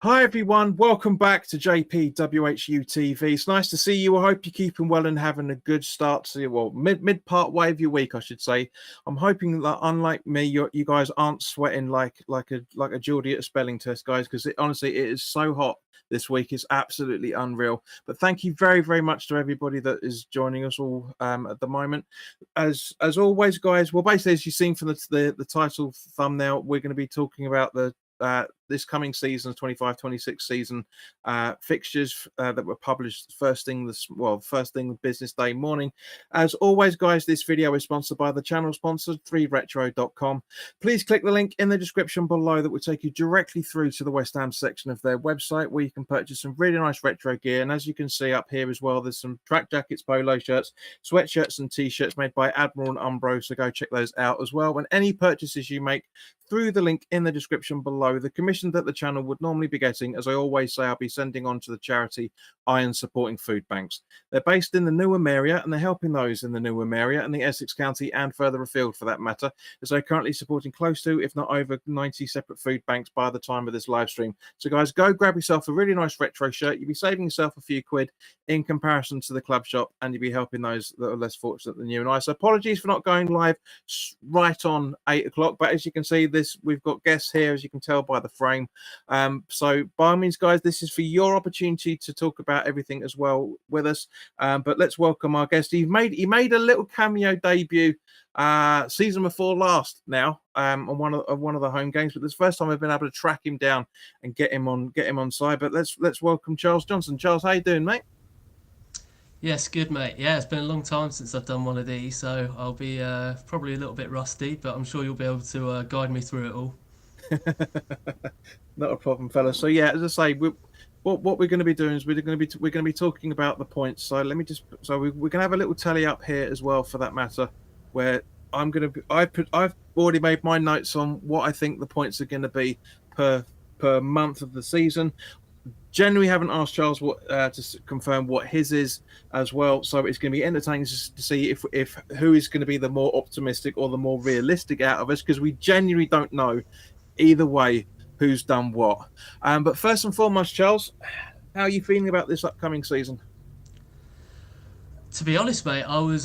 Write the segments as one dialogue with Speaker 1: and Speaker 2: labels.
Speaker 1: Hi everyone, welcome back to JP WHU TV. It's nice to see you. I hope you're keeping well and having a good start to mid part way of your week, I should say. I'm hoping that unlike me, you guys aren't sweating like a Geordie at a spelling test, guys, because honestly it is so hot this week. It's absolutely unreal. But thank you very much to everybody that is joining us all at the moment. As always, guys. Well, basically, as you've seen from the title thumbnail, we're going to be talking about the this coming season, 25-26 season fixtures that were published first thing business day morning. As always, guys, this video is sponsored by the channel sponsor 3retro.com. Please click the link in the description below that will take you directly through to the West Ham section of their website, where you can purchase some really nice retro gear. And as you can see up here as well, there's some track jackets, polo shirts, sweatshirts and t-shirts made by Admiral and Umbro, so go check those out as well. And any purchases you make through the link in the description below, the commission that the channel would normally be getting, as I always say, I'll be sending on to the charity Iron Supporting Food Banks. They're based in the Newham area, and they're helping those in the Newham area and the Essex County and further afield for that matter, as they're currently supporting close to, if not over, 90 separate food banks by the time of this live stream. So guys, go grab yourself a really nice retro shirt. You'll be saving yourself a few quid in comparison to the club shop, and you'll be helping those that are less fortunate than you and I. So apologies for not going live right on 8 o'clock, but as you can see, we've got guests here, as you can tell by the frame. So by all means, guys, this is for your opportunity to talk about everything as well with us. But let's welcome our guest. He made a little cameo debut season before last now on one of the home games, but this first time I've been able to track him down and get him on side. But let's welcome Charles Johnson. Charles, how you doing, mate?
Speaker 2: Yes, good mate. Yeah, it's been a long time since I've done one of these, so I'll be probably a little bit rusty, but I'm sure you'll be able to guide me through it all.
Speaker 1: Not a problem, fellas. So yeah, as I say, what we're going to be doing is we're going to be talking about the points. So we're going to have a little tally up here as well, for that matter, where I've already made my notes on what I think the points are going to be per month of the season. Generally, haven't asked Charles to confirm what his is as well, so it's going to be entertaining to see if who is going to be the more optimistic or the more realistic out of us, because we genuinely don't know either way who's done what. But first and foremost, Charles, how are you feeling about this upcoming season?
Speaker 2: To be honest, mate, I was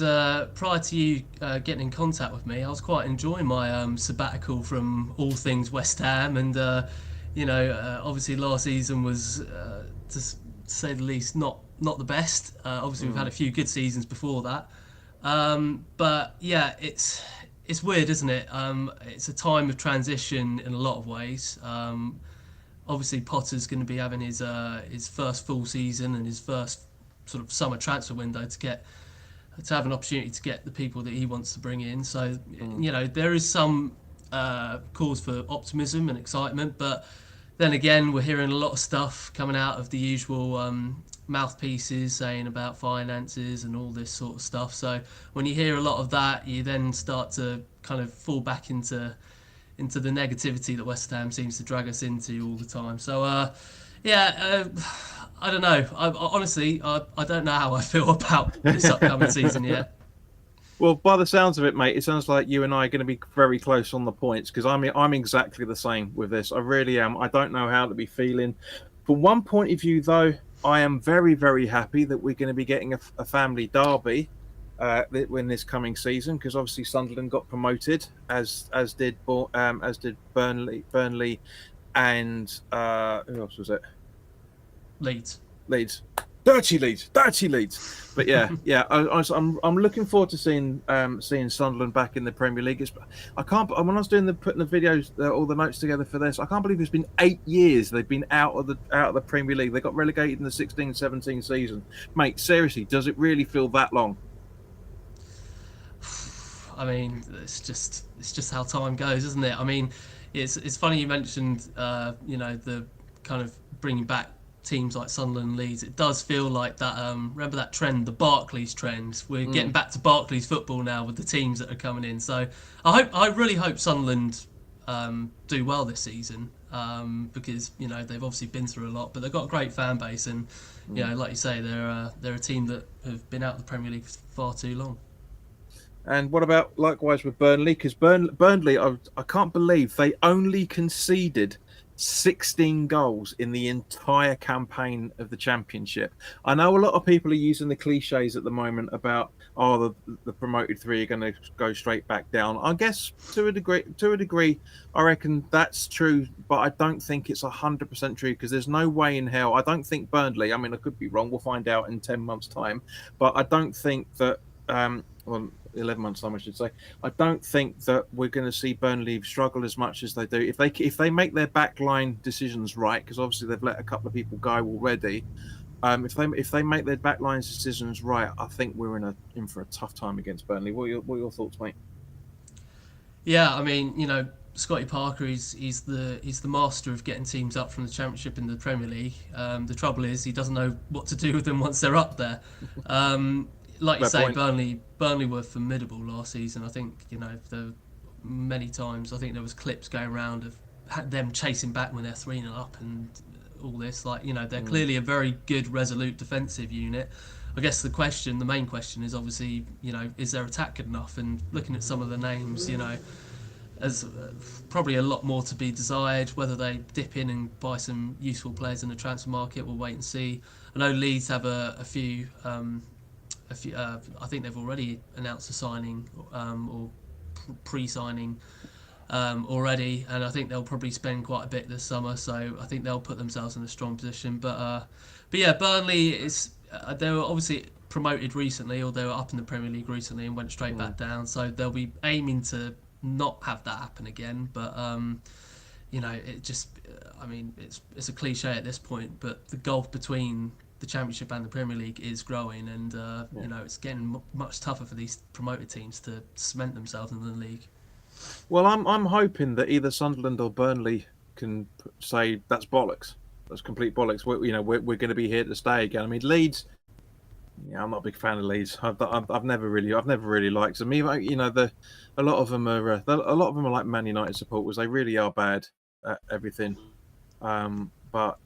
Speaker 2: prior to you getting in contact with me, I was quite enjoying my sabbatical from all things West Ham, and obviously last season was, to say the least, not the best. Obviously, we've had a few good seasons before that, but yeah, it's weird, isn't it? It's a time of transition in a lot of ways. Obviously, Potter's going to be having his first full season and his first sort of summer transfer window to have an opportunity to get the people that he wants to bring in. So there is some cause for optimism and excitement, but then again, we're hearing a lot of stuff coming out of the usual mouthpieces saying about finances and all this sort of stuff. So when you hear a lot of that, you then start to kind of fall back into the negativity that West Ham seems to drag us into all the time. So I don't know. Honestly, I don't know how I feel about this upcoming season yet.
Speaker 1: Well, by the sounds of it, mate, it sounds like you and I are going to be very close on the points, because I'm exactly the same with this. I really am. I don't know how to be feeling. From one point of view, though, I am very happy that we're going to be getting a family derby in this coming season, because obviously Sunderland got promoted, as did Burnley, and who else was it?
Speaker 2: Leeds.
Speaker 1: Dirty Leeds. But yeah, I'm looking forward to seeing Sunderland back in the Premier League. I can't. When I was putting the videos, all the notes together for this, I can't believe it's been 8 years they've been out of the Premier League. They got relegated in the 16-17 season, mate. Seriously, does it really feel that long?
Speaker 2: I mean, it's just how time goes, isn't it? I mean, it's funny you mentioned the kind of bringing back teams like Sunderland and Leeds. It does feel like that. Remember that trend, the Barclays trend? We're getting back to Barclays football now with the teams that are coming in. So I really hope Sunderland do well this season, because they've obviously been through a lot, but they've got a great fan base, and like you say, they're a team that have been out of the Premier League for far too long.
Speaker 1: And what about likewise with Burnley? Because Burnley, I can't believe they only conceded 16 goals in the entire campaign of the championship. I know a lot of people are using the cliches at the moment about, oh, the promoted three are going to go straight back down. I guess to a degree, I reckon that's true, but I don't think it's 100% true, because there's no way in hell. I don't think Burnley, I mean, I could be wrong, we'll find out in 10 months' time, but I don't think that, well, 11 months' time, I should say, I don't think that we're going to see Burnley struggle as much as they do if they make their backline decisions right, because obviously they've let a couple of people go already. If they make their backline decisions right, I think we're in for a tough time against Burnley. What are your thoughts, mate?
Speaker 2: Yeah, I mean, Scotty Parker, he's the master of getting teams up from the Championship in the Premier League. The trouble is he doesn't know what to do with them once they're up there. Like you
Speaker 1: Fair
Speaker 2: say,
Speaker 1: point.
Speaker 2: Burnley were formidable last season. I think the many times I think there was clips going around of them chasing back when they're 3-0 up and all this. Like they're clearly a very good, resolute defensive unit. I guess the main question is obviously is their attack good enough? And looking at some of the names, there's probably a lot more to be desired. Whether they dip in and buy some useful players in the transfer market, we'll wait and see. I know Leeds have a few. I think they've already announced a signing or pre-signing already, and I think they'll probably spend quite a bit this summer. So I think they'll put themselves in a strong position. But yeah, Burnley is they were obviously promoted recently, or they were up in the Premier League recently and went straight back down. So they'll be aiming to not have that happen again. But it just, I mean, it's a cliche at this point, but the gulf between the Championship and the Premier League is growing, and it's getting much tougher for these promoted teams to cement themselves in the league.
Speaker 1: Well, I'm hoping that either Sunderland or Burnley can say that's bollocks. That's complete bollocks. We're going to be here to stay again. I mean, Leeds. Yeah, I'm not a big fan of Leeds. I've never really liked them. Even a lot of them are like Man United supporters. They really are bad at everything. But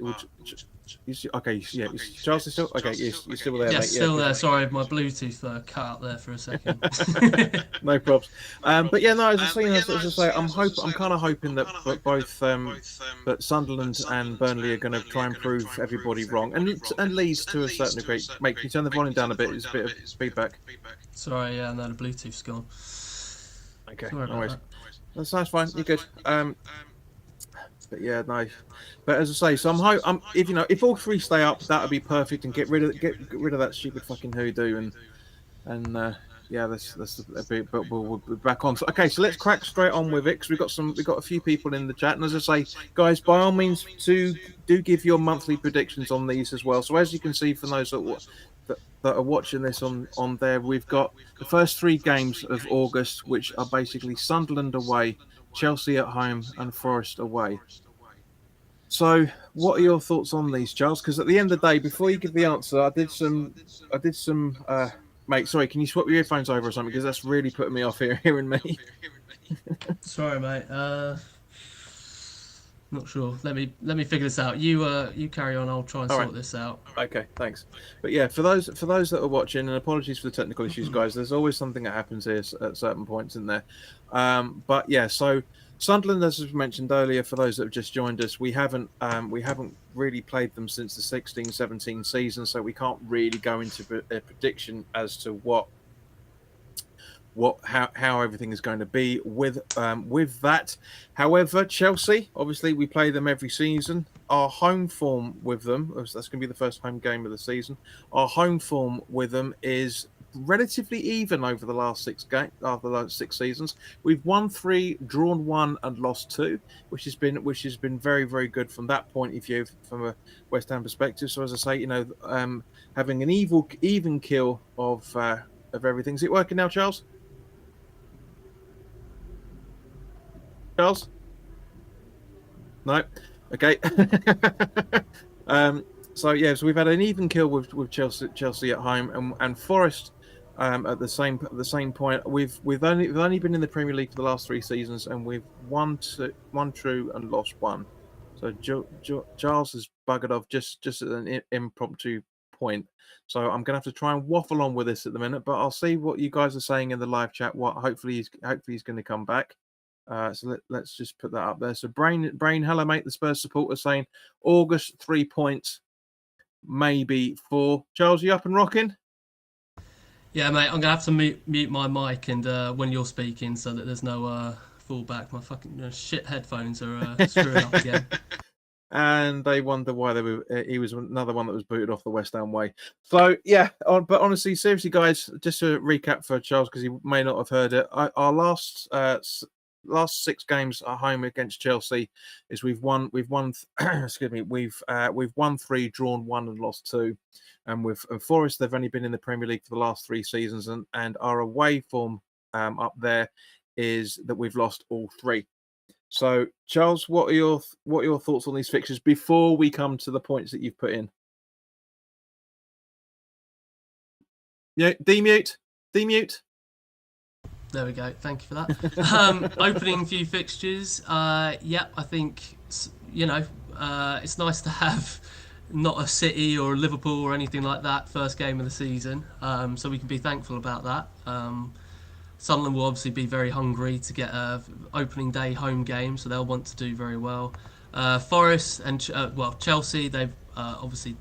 Speaker 1: okay, yeah, Charles is still okay. Yes, you're still there,
Speaker 2: Yes,
Speaker 1: mate.
Speaker 2: still
Speaker 1: Yeah,
Speaker 2: there. Sorry, my Bluetooth cut out there for a second.
Speaker 1: no problems. But yeah, no, as I say, I'm kind of hoping that both that Sunderland and Burnley are going to try and prove everybody wrong, and Leeds to a certain degree. Mate, can you turn the volume down a bit? There's a bit of feedback.
Speaker 2: Sorry, yeah, no, the Bluetooth's gone.
Speaker 1: Okay,
Speaker 2: Sorry
Speaker 1: no worries.
Speaker 2: that.
Speaker 1: That's fine. You're good. But yeah, no. But as I say, so if all three stay up, that would be perfect, and get rid of that stupid fucking hoodoo, and yeah, that's a bit. But we'll be back on. So, okay, so let's crack straight on with it, because we've got a few people in the chat, and as I say, guys, by all means, do give your monthly predictions on these as well. So as you can see, for those that are watching this on there, we've got the first 3 games of August, which are basically Sunderland away, Chelsea at home, and Forest away. So, what are your thoughts on these, Charles? Because at the end of the day, before you give the answer, I did some. Mate, sorry, can you swap your earphones over or something? Because that's really putting me off hearing me.
Speaker 2: Sorry, mate. Not sure. Let me figure this out. You carry on. I'll try and sort this out.
Speaker 1: Okay, thanks. But yeah, for those that are watching, and apologies for the technical issues, guys. There's always something that happens here at certain points in there. But yeah, so Sunderland, as was mentioned earlier, for those that have just joined us, we haven't really played them since the 16-17 season, so we can't really go into a prediction as to how everything is going to be with that. However, Chelsea, obviously, we play them every season. Our home form with them, that's going to be the first home game of the season. Our home form with them is relatively even over the last 6 seasons. We've won 3, drawn 1, and lost 2, which has been very, very good from that point of view, from a West Ham perspective. So as I say, having an even kill of everything. Is it working now, Charles? Charles? No. Okay. So yeah, so we've had an even kill with Chelsea at home, and Forest at the same point. We've only been in the Premier League for the last 3 seasons, and we've won true and lost 1. So Charles has buggered off just at an impromptu point. So I'm gonna have to try and waffle on with this at the minute, but I'll see what you guys are saying in the live chat. Hopefully he's going to come back. So let's just put that up there. So Brain, hello mate. The Spurs supporter saying August 3 points, maybe 4. Charles, you up and rocking?
Speaker 2: Yeah, mate, I'm gonna have to mute my mic and when you're speaking, so that there's no fallback. My fucking shit headphones are screwing up again.
Speaker 1: And they wonder why he was another one that was booted off the West Ham way. So yeah, but honestly, seriously, guys, just to recap for Charles because he may not have heard it. Our last 6 games at home against Chelsea is we've won excuse me, we've won 3, drawn 1, and lost 2. And with Forest, they've only been in the Premier League for the last 3 seasons, and our away form up there is that we've lost all 3. So, Charles, what are your thoughts on these fixtures before we come to the points that you've put in? Yeah, demute.
Speaker 2: There we go. Thank you for that. Opening few fixtures. Yeah, I think it's nice to have not a City or a Liverpool or anything like that first game of the season. So we can be thankful about that. Sunderland will obviously be very hungry to get a opening day home game, so they'll want to do very well. Forest and Chelsea, they've obviously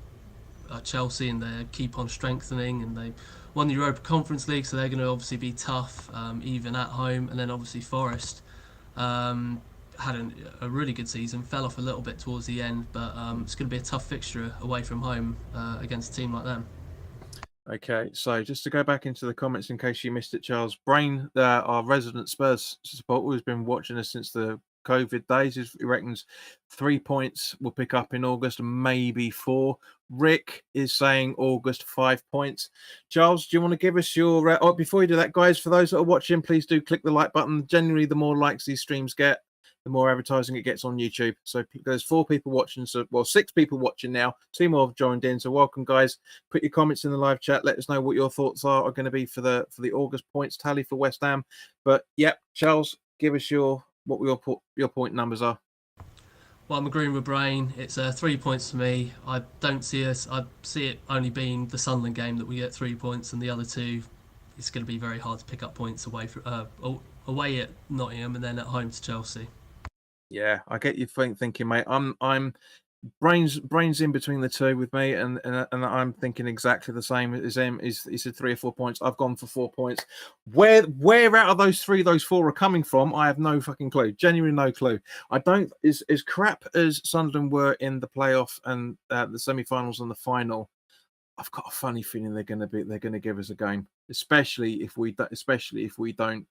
Speaker 2: Chelsea, and they keep on strengthening, and they won the Europa Conference League, so they're going to obviously be tough, even at home. And then obviously Forest had a really good season, fell off a little bit towards the end, but it's going to be a tough fixture away from home against a team like them.
Speaker 1: Okay, so just to go back into the comments in case you missed it, Charles, Brain, our resident Spurs supporter who's been watching us since the COVID days, he reckons 3 points will pick up in August, maybe 4. Rick is saying August 5 points. Charles, do you want to give us your... before you do that, guys, for those that are watching, please do click the like button. Generally, the more likes these streams get, the more advertising it gets on YouTube. So there's 4 people watching, 6 people watching now. 2 more have joined in. So welcome, guys. Put your comments in the live chat. Let us know what your thoughts are going to be for the August points tally for West Ham. But yep, Charles, give us your point numbers are.
Speaker 2: Well, I'm agreeing with Brain. It's 3 points for me. I don't see us. I see it only being the Sunderland game that we get 3 points, and the other 2, it's going to be very hard to pick up points away at Nottingham and then at home to Chelsea.
Speaker 1: Yeah, I get you thinking, mate. I'm brains in between the 2 with me, and I'm thinking exactly the same as him. He said 3 or 4 points. I've gone for 4 points. Where out of those 3, those 4 are coming from, I have no fucking clue. Genuinely no clue. I don't. As crap as Sunderland were in the playoff and the semi-finals and the final, I've got a funny feeling they're going to give us a game, especially if we don't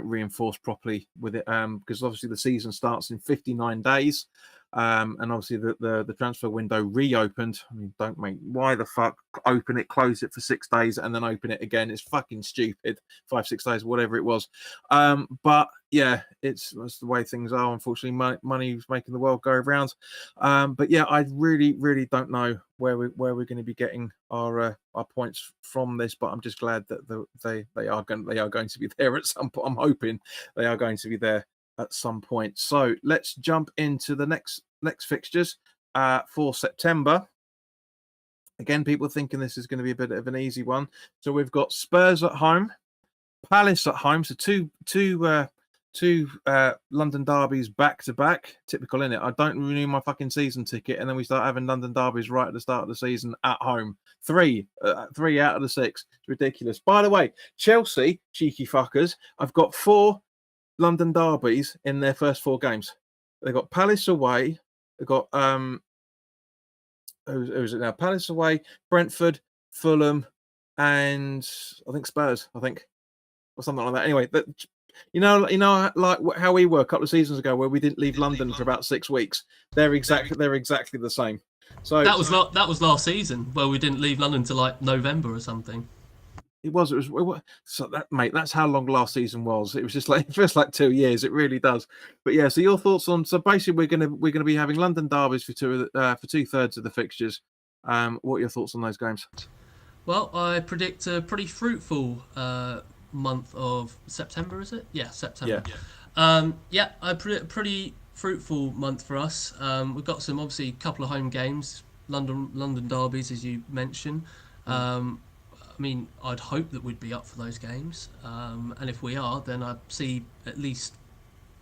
Speaker 1: reinforce properly with it, because obviously the season starts in 59 days, and obviously the transfer window reopened. I mean, why the fuck open it, close it for 6 days, and then open it again? It's fucking stupid. 5-6 days, whatever it was. But yeah, that's the way things are. Unfortunately, money's making the world go round. But yeah, I really don't know where we're going to be getting our points from this. But I'm just glad that they are going to be there at some point. I'm hoping they are going to be there at some point. So let's jump into the next fixtures for September. Again, people thinking this is going to be a bit of an easy one. So we've got Spurs at home, Palace at home. So two London derbies back to back. Typical, innit? I don't renew my fucking season ticket, and then we start having London derbies right at the start of the season at home. 3 out of the 6. It's ridiculous. By the way, Chelsea, cheeky fuckers, I've got 4 London derbies in their first 4 games. They've got Palace away. They've got who's it now? Palace away, Brentford, Fulham, and I think Spurs. I think, or something like that. Anyway, you know, like how we were a couple of seasons ago, where we didn't leave London for about 6 weeks. They're exactly the same. So
Speaker 2: that was last season where we didn't leave London till like November or something.
Speaker 1: It was so that, mate. That's how long last season was. It was just like, it feels like 2 years. It really does. But yeah. So your thoughts on? So basically, we're gonna be having London derbies for 2/3 of the fixtures. What are your thoughts on those games?
Speaker 2: Well, I predict a pretty fruitful month of September. Is it? Yeah, September. Yeah. I predict a pretty fruitful month for us. We've got some, obviously, a couple of home games, London derbies, as you mentioned. I mean, I'd hope that we'd be up for those games, and if we are, then I'd see at least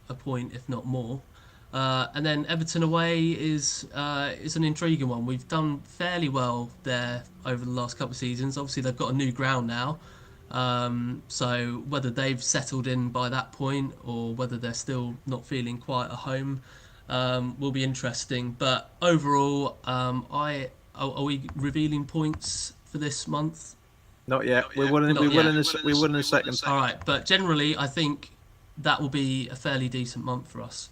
Speaker 2: a point, if not more. And then Everton away is an intriguing one. We've done fairly well there over the last couple of seasons. Obviously, they've got a new ground now, so whether they've settled in by that point or whether they're still not feeling quite at home will be interesting. But overall, are we revealing points for this month?
Speaker 1: Not yet.
Speaker 2: Not
Speaker 1: We
Speaker 2: yet.
Speaker 1: will.
Speaker 2: Not
Speaker 1: We will
Speaker 2: yet.
Speaker 1: in a. We will in a second.
Speaker 2: All right, but generally, I think that will be a fairly decent month for us.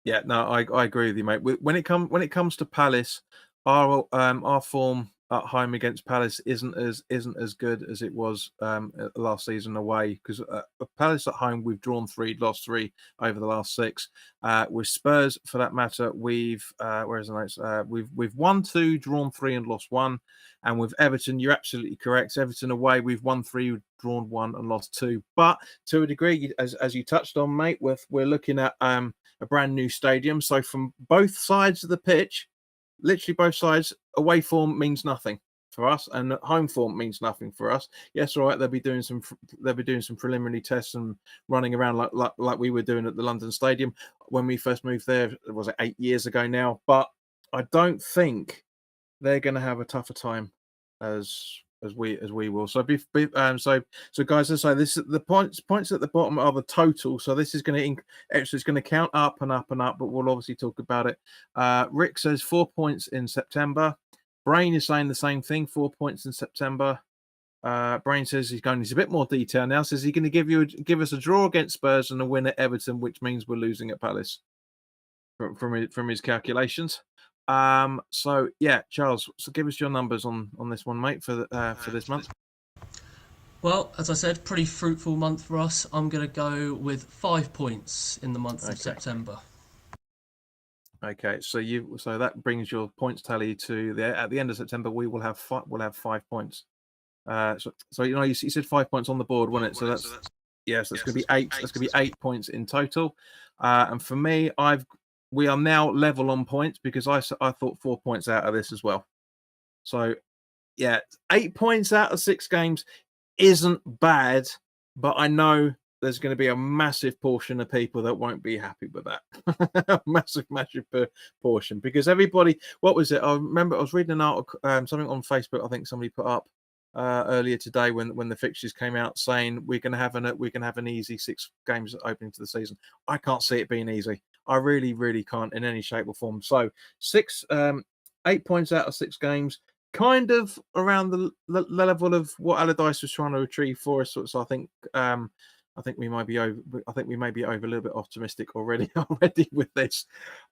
Speaker 1: Yeah, no, I agree with you, mate. When it comes to Palace, our form at home against Palace isn't as good as it was last season away. Because Palace at home, we've drawn 3, lost 3 over the last 6. With Spurs, for that matter, we've where's the notes? We've won 2, drawn 3, and lost 1. And with Everton, you're absolutely correct. Everton away, we've won 3, drawn 1, and lost 2. But to a degree, as you touched on, mate, we're looking at a brand new stadium. So from both sides of the pitch, literally both sides, away form means nothing for us, and home form means nothing for us. Yes, all right, they'll be doing some preliminary tests and running around like we were doing at the London Stadium when we first moved there. Was it 8 years ago now? But I don't think they're going to have a tougher time as we will. So so guys, as I say, this the points at the bottom are the total. So this is going to it's going to count up and up and up, but we'll obviously talk about it. Rick says 4 points in September. Brain is saying the same thing, 4 points in September. Brain says he's going into a bit more detail now. Says he's going to give us a draw against Spurs and a win at Everton, which means we're losing at Palace from his calculations. So yeah, Charles, so give us your numbers on this one, mate, for this month.
Speaker 2: Well, as I said, pretty fruitful month for us. I'm going to go with 5 points in the month of September.
Speaker 1: Okay, so that brings your points tally to at the end of September. We will have 5 points. So you said 5 points on the board, wasn't it? So that's yes, that's going to be 8. That's going to be 8 points in total. And for me, we are now level on points because I thought 4 points out of this as well. So yeah, 8 points out of 6 games isn't bad, but I know there's going to be a massive portion of people that won't be happy with that. massive portion, because everybody, what was it? I remember I was reading an article, something on Facebook. I think somebody put up earlier today when the fixtures came out, saying we're going to have an easy 6 games opening to the season. I can't see it being easy. I really, really can't in any shape or form. So 8 points out of 6 games, kind of around the level of what Allardyce was trying to achieve for us. So I think we might be over. I think we may be over a little bit optimistic already with this.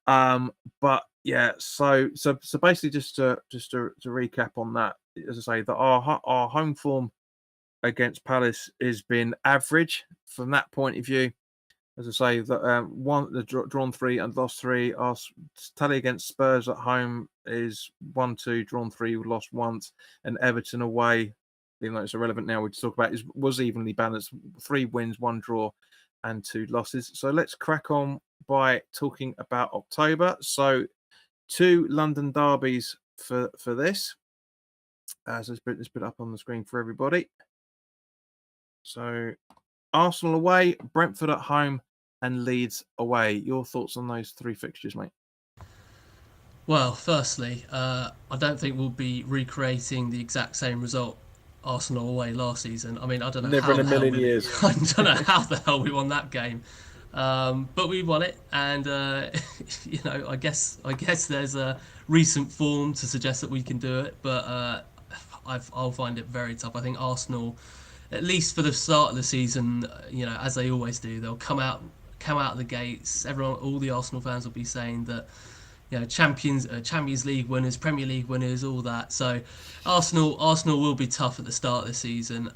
Speaker 1: But yeah, so basically, just to recap on that, as I say, that our home form against Palace has been average from that point of view. As I say, that drawn 3 and lost 3. Our tally against Spurs at home is 1-2, drawn 3, lost once, and Everton away, even though it's irrelevant now, we talk about was evenly balanced, 3 wins, 1 draw, and 2 losses. So let's crack on by talking about October. So 2 London derbies for this. So let's put it up on the screen for everybody. So Arsenal away, Brentford at home, and Leeds away. Your thoughts on those 3 fixtures, mate?
Speaker 2: Well, firstly, I don't think we'll be recreating the exact same result Arsenal away last season. I mean, I don't know
Speaker 1: Never in a million years.
Speaker 2: I don't know how the hell we won that game, but we won it, and I guess there's a recent form to suggest that we can do it, but I'll find it very tough. I think Arsenal, at least for the start of the season, as they always do, they'll come out of the gates. All the Arsenal fans will be saying that, Champions League winners, Premier League winners, all that. So Arsenal will be tough at the start of the season.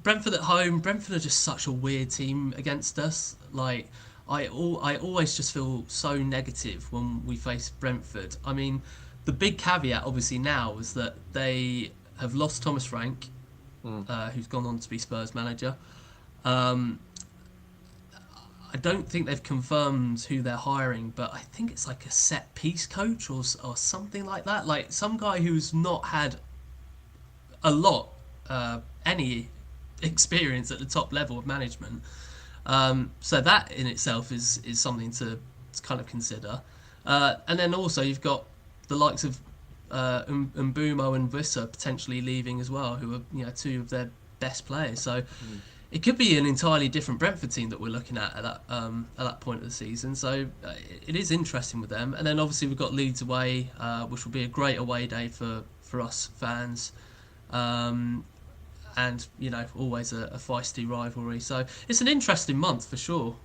Speaker 2: Brentford at home. Brentford are just such a weird team against us. Like I always just feel so negative when we face Brentford. I mean, the big caveat obviously now is that they have lost Thomas Frank, who's gone on to be Spurs manager. I don't think they've confirmed who they're hiring, but I think it's like a set piece coach or something like that. Like some guy who's not had any experience at the top level of management. So that in itself is something to kind of consider. And then also you've got the likes of Mbumo and Vissa potentially leaving as well, who are two of their best players. So
Speaker 1: Mm.
Speaker 2: it could be an entirely different Brentford team that we're looking at that point of the season. So it is interesting with them. And then obviously we've got Leeds away, which will be a great away day for us fans. Um, and always a feisty rivalry. So it's an interesting month for sure.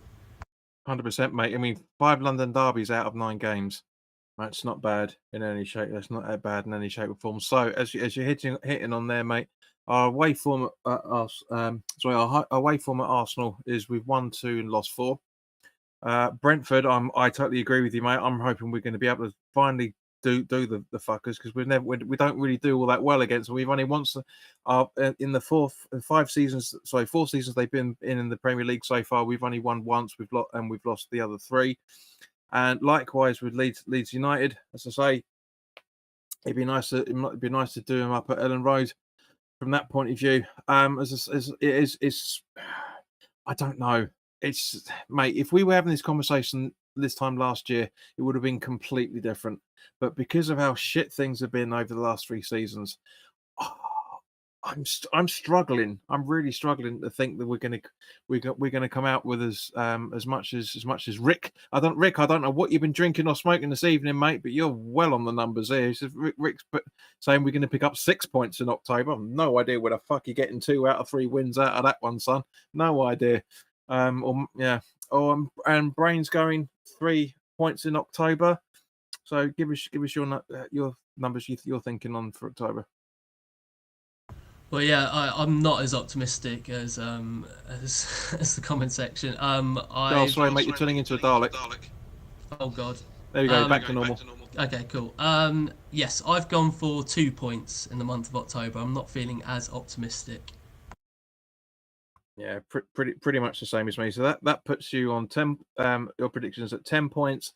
Speaker 1: 100%, mate. I mean, 5 London derbies out of 9 games. That's not bad in any shape. That's not that bad in any shape or form. So as you're hitting on there, mate, our away form at our away form at Arsenal is we've won 2 and lost 4. Brentford, I totally agree with you, mate. I'm hoping we're going to be able to finally do the fuckers, because we don't really do all that well against them. We've only once in the 4 seasons they've been in the Premier League so far. We've only won once. We've lost the other 3. And likewise with Leeds United, as I say, it might be nice to do them up at Ellen Road from that point of view. As it is, I don't know. It's, mate, if we were having this conversation this time last year, it would have been completely different. But because of how shit things have been over the last 3 seasons, I'm struggling. I'm really struggling to think that we're gonna come out with as much as Rick. I don't know what you've been drinking or smoking this evening, mate, but you're well on the numbers here. So Rick's saying we're going to pick up 6 points in October. I've no idea where the fuck you're getting 2 out of 3 wins out of that one, son. No idea. And Brain's going 3 points in October. So give us your numbers you're thinking on for October.
Speaker 2: Well, yeah, I'm not as optimistic as the comment section.
Speaker 1: Oh, sorry, mate, you're turning into a Dalek.
Speaker 2: Oh God.
Speaker 1: There you go, back to normal.
Speaker 2: Okay, cool. Yes, I've gone for 2 points in the month of October. I'm not feeling as optimistic.
Speaker 1: Yeah, pretty much the same as me. So that puts you on 10. Your predictions at 10 points.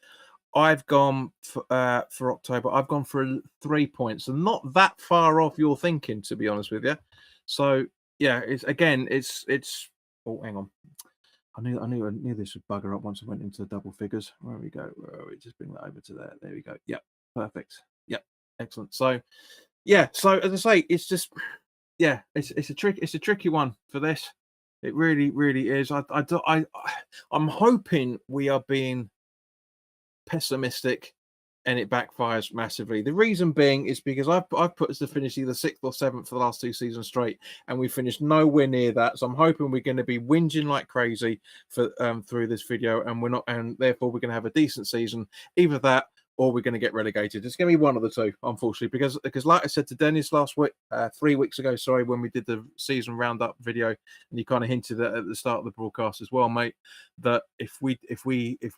Speaker 1: I've gone for October. I've gone for 3 points, and not that far off your thinking, to be honest with you. So yeah, it's. Oh, hang on. I knew this would bugger up once I went into double figures. Where we go? Where are we? Just bring that over to there. There we go. Yep, perfect. Yep, excellent. So yeah. So as I say, it's just it's a tricky one for this. It really is. I'm hoping we are being pessimistic and it backfires massively. The reason being is because I've put us to finish either 6th or 7th for the last 2 seasons straight, and we finished nowhere near that. So I'm hoping we're going to be whinging like crazy for through this video, and we're not, and therefore we're going to have a decent season. Either that, or we're going to get relegated. It's going to be one of the two, unfortunately, because like I said to Dennis last week, 3 weeks ago, sorry, when we did the season roundup video, and you kind of hinted at the start of the broadcast as well, mate, that if we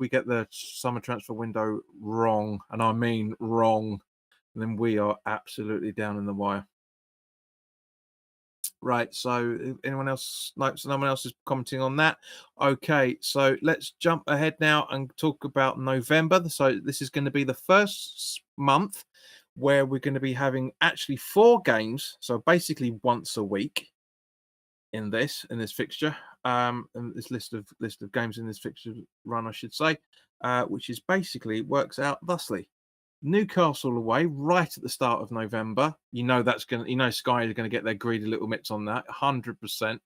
Speaker 1: get the summer transfer window wrong, and I mean wrong, then we are absolutely down in the wire. Right, so anyone else, like, so no one else is commenting on that? Okay, so let's jump ahead now and talk about November. So this is going to be the first month where we're going to be having actually 4 games, so basically once a week in this fixture, and this list of games in this fixture run, I should say, which is basically works out thusly. Newcastle away right at the start of November. Sky is going to get their greedy little mitts on that, 100%.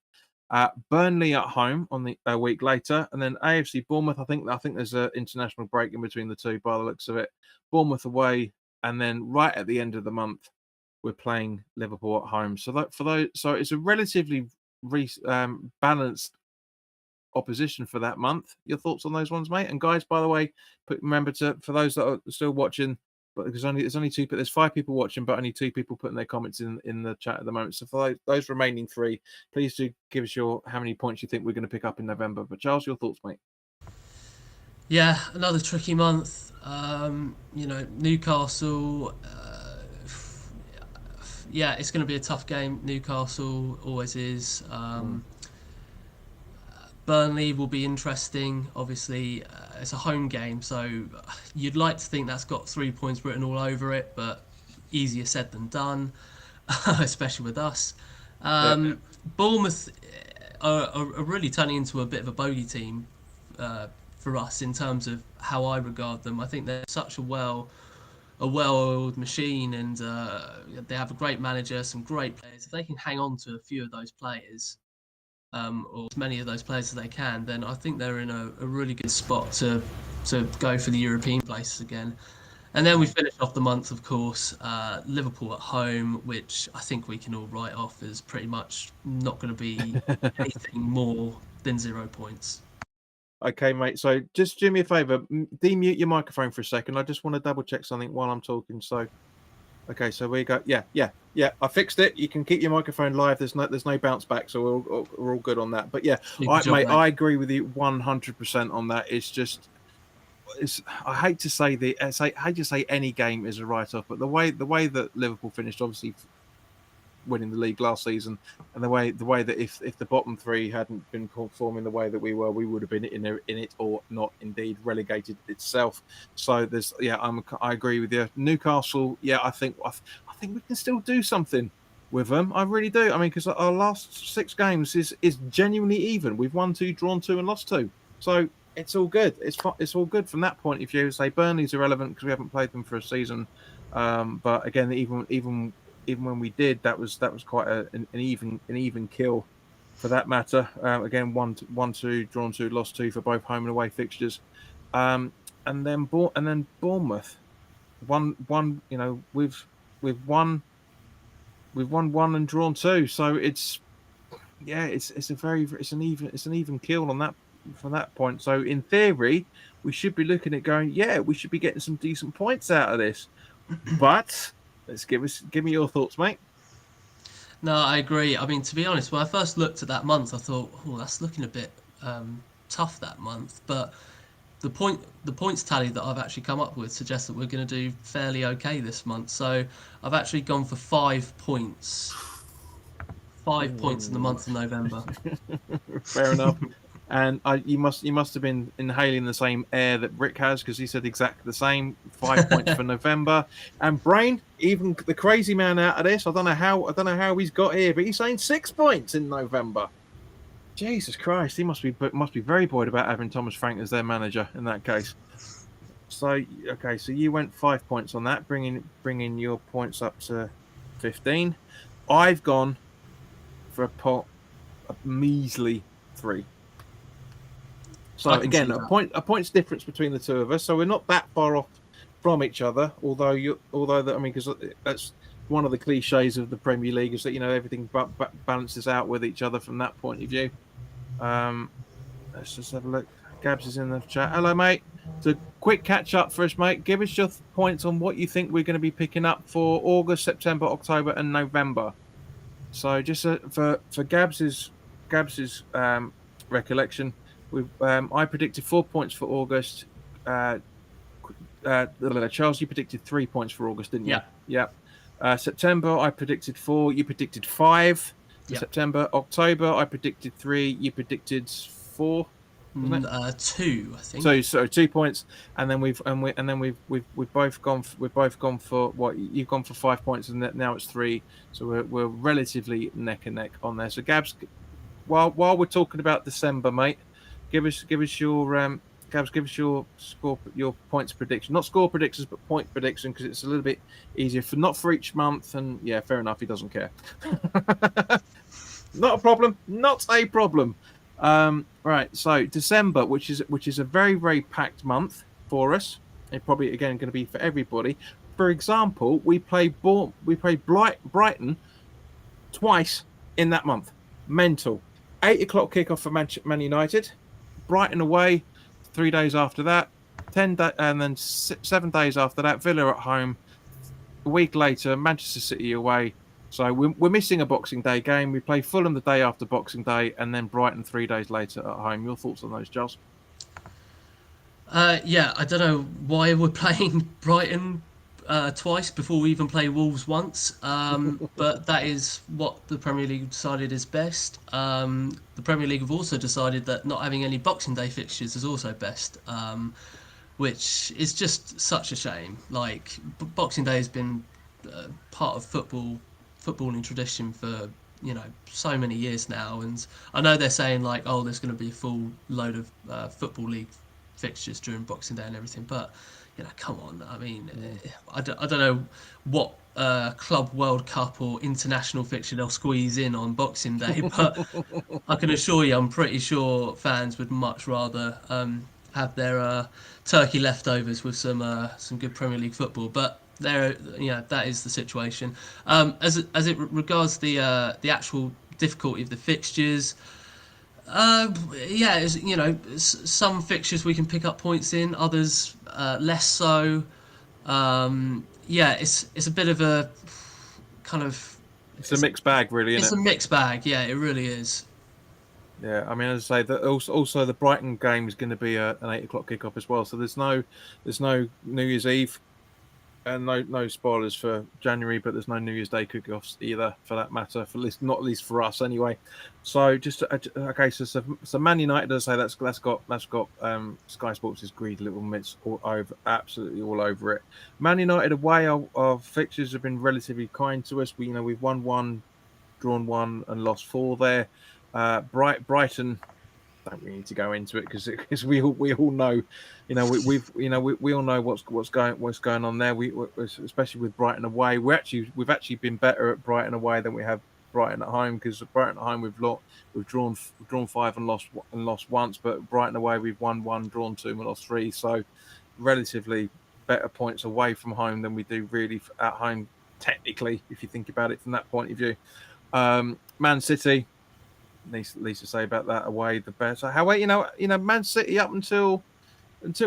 Speaker 1: Burnley at home on a week later, and then AFC Bournemouth. I think there's an international break in between the two by the looks of it. Bournemouth away, and then right at the end of the month, we're playing Liverpool at home. So it's a relatively balanced opposition for that month. Your thoughts on those ones, mate? And guys, by the way, remember for those that are still watching, but there's only 2. There's 5 people watching, but only 2 people putting their comments in the chat at the moment. So for those remaining 3, please do give us how many points you think we're going to pick up in November. But Charles, your thoughts, mate?
Speaker 2: Yeah, another tricky month. Newcastle. Yeah, it's going to be a tough game. Newcastle always is. Burnley will be interesting. Obviously, it's a home game, so you'd like to think that's got 3 points written all over it, but easier said than done, especially with us. Bournemouth, are really turning into a bit of a bogey team for us in terms of how I regard them. I think they're such a well-oiled machine, and they have a great manager, some great players. If they can hang on to a few of those players, or as many of those players as they can, then I think they're in a really good spot to go for the European places again. And then we finish off the month, of course, Liverpool at home, which I think we can all write off as pretty much not going to be anything more than 0 points.
Speaker 1: Okay, mate. So just do me a favor, demute your microphone for a second. I just want to double check something while I'm talking. So, okay, so we go. Yeah. I fixed it. You can keep your microphone live. There's no bounce back, so we're all good on that. But yeah,
Speaker 2: Super job,
Speaker 1: mate,
Speaker 2: mate.
Speaker 1: I agree with you 100% on that. I hate to say I hate to say any game is a write-off, but the way that Liverpool finished, obviously winning the league last season, and the way that if the bottom three hadn't been performing the way that we were, we would have been in it, or not indeed relegated itself. So I agree with you. Newcastle, yeah, I think we can still do something with them. I really do. I mean, because our last 6 games is genuinely even. We've won 2, drawn 2, and lost 2. So it's all good. It's all good from that point of view. Say Burnley's irrelevant because we haven't played them for a season. But again, even when we did, that was quite an even kill for that matter. Again, 1-2, drawn 2, lost 2 for both home and away fixtures. And then Bournemouth, one. You know, we've won 1 and drawn 2. So it's an even kill on that from that point. So in theory, we should be looking at going, yeah, we should be getting some decent points out of this. But give me your thoughts, mate.
Speaker 2: No, I agree. I mean, to be honest, when I first looked at that month, I thought, oh, that's looking a bit tough that month. But the points tally that I've actually come up with suggests that we're going to do fairly okay this month. So I've actually gone for 5 points. 5 points in the month of November.
Speaker 1: Fair enough. And you must have been inhaling the same air that Rick has, because he said exactly the same. 5 points for November. And Brain, even the crazy man out of this, I don't know how he's got here, but he's saying 6 points in November. Jesus Christ, he must be very buoyed about having Thomas Frank as their manager in that case. So okay, so you went 5 points on that, bringing your points up to 15. I've gone for a measly 3. So again, a point's difference between the two of us. So we're not that far off from each other. Although I mean, because that's one of the cliches of the Premier League, is that, you know, everything balances out with each other from that point of view. Let's just have a look. Gabs is in the chat. Hello, mate. So quick catch up for us, mate. Give us your points on what you think we're going to be picking up for August, September, October, and November. So just for Gabs's recollection. I predicted 4 points for August. Charles, you predicted 3 points for August, didn't you?
Speaker 2: Yeah.
Speaker 1: September, I predicted 4. You predicted 5.
Speaker 2: Yeah.
Speaker 1: September, October, I predicted 3. You predicted 4.
Speaker 2: 2, I think.
Speaker 1: So 2 points, and then we've both gone for what you've gone for 5 points, and now it's 3. So we're relatively neck and neck on there. So Gabs, while we're talking about December, mate, give us your Gabs, give us your score, your points prediction. Not score predictions, but point prediction, because it's a little bit easier not for each month. And yeah, fair enough, he doesn't care. Not a problem. Not a problem. Right. So December, which is a very, very packed month for us. It's probably again going to be for everybody. For example, we play Brighton twice in that month. Mental. 8 o'clock kickoff for Man United. Brighton away. 3 days after that, 10 and then 7 days after that, Villa at home. A week later, Manchester City away. So we're missing a Boxing Day game. We play Fulham the day after Boxing Day, and then Brighton 3 days later at home. Your thoughts on those, Giles?
Speaker 2: Yeah, I don't know why we're playing Brighton twice before we even play Wolves once, but that is what the Premier League decided is best. The Premier League have also decided that not having any Boxing Day fixtures is also best, which is just such a shame. Like, Boxing Day has been part of footballing tradition for so many years now. And I know they're saying like, oh, there's going to be a full load of Football League fixtures during Boxing Day and everything, but come on. I mean, I don't know what Club World Cup or international fixture they'll squeeze in on Boxing Day, but I can assure you, I'm pretty sure fans would much rather have their turkey leftovers with some good Premier League football. But there, that is the situation. As it regards the actual difficulty of the fixtures, yeah, some fixtures we can pick up points in, others less so. Yeah, it's a bit of a kind of
Speaker 1: It's a mixed bag, really,
Speaker 2: it's
Speaker 1: isn't
Speaker 2: a
Speaker 1: it?
Speaker 2: mixed bag. Yeah, it really is.
Speaker 1: Yeah, I mean, as I say, that also the Brighton game is going to be an 8 o'clock kickoff as well. So there's no New Year's Eve and no spoilers for January, but there's no New Year's Day kickoffs either, for that matter. For least not least for us anyway. So just okay, so Man United, as I say, that's got Sky Sports' greedy little mitts all over, absolutely all over it. Man United away, our fixtures have been relatively kind to us. We've won one, drawn one, and lost four there. Brighton, don't really need to go into it because we all know, we all know what's going on there. We especially with Brighton away, we've actually been better at Brighton away than we have Brighton at home, because Brighton at home we've drawn five and lost once, but Brighton away we've won one, drawn two, and lost three. So relatively better points away from home than we do really at home, technically, if you think about it from that point of view. Man City, least to say about that, away the better. However, Man City, up until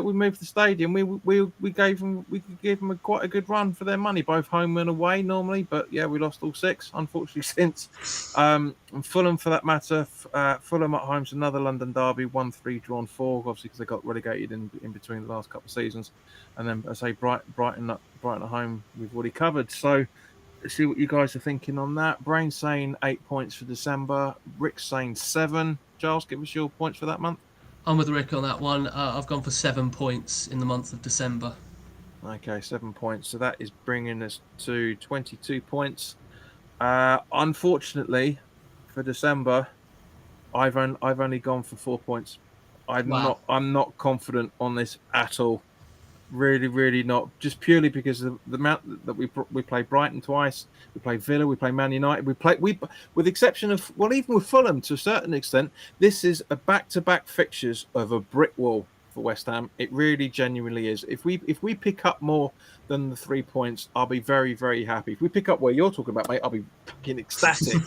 Speaker 1: we moved the stadium, we gave them quite a good run for their money, both home and away normally. But yeah, we lost all six, unfortunately, since. And Fulham, for that matter, Fulham at home's another London derby, 1-3, drawn 4, obviously because they got relegated in between the last couple of seasons. And then, I say, Brighton at home, we've already covered. So let's see what you guys are thinking on that. Brain's saying 8 points for December. Rick's saying 7. Giles, give us your points for that month.
Speaker 2: I'm with Rick on that one. I've gone for 7 points in the month of December.
Speaker 1: Okay, 7 points. So that is bringing us to 22 points. Unfortunately, for December, I've only gone for 4 points. I'm not confident on this at all. Really not. Just purely because of the amount that we play Brighton twice, we play Villa, we play Man United, we with the exception of, well, even with Fulham to a certain extent, this is a back-to-back fixtures of a brick wall for West Ham. It really genuinely is. If we pick up more than the 3 points, I'll be very, very happy. If we pick up where you're talking about, mate, I'll be fucking ecstatic.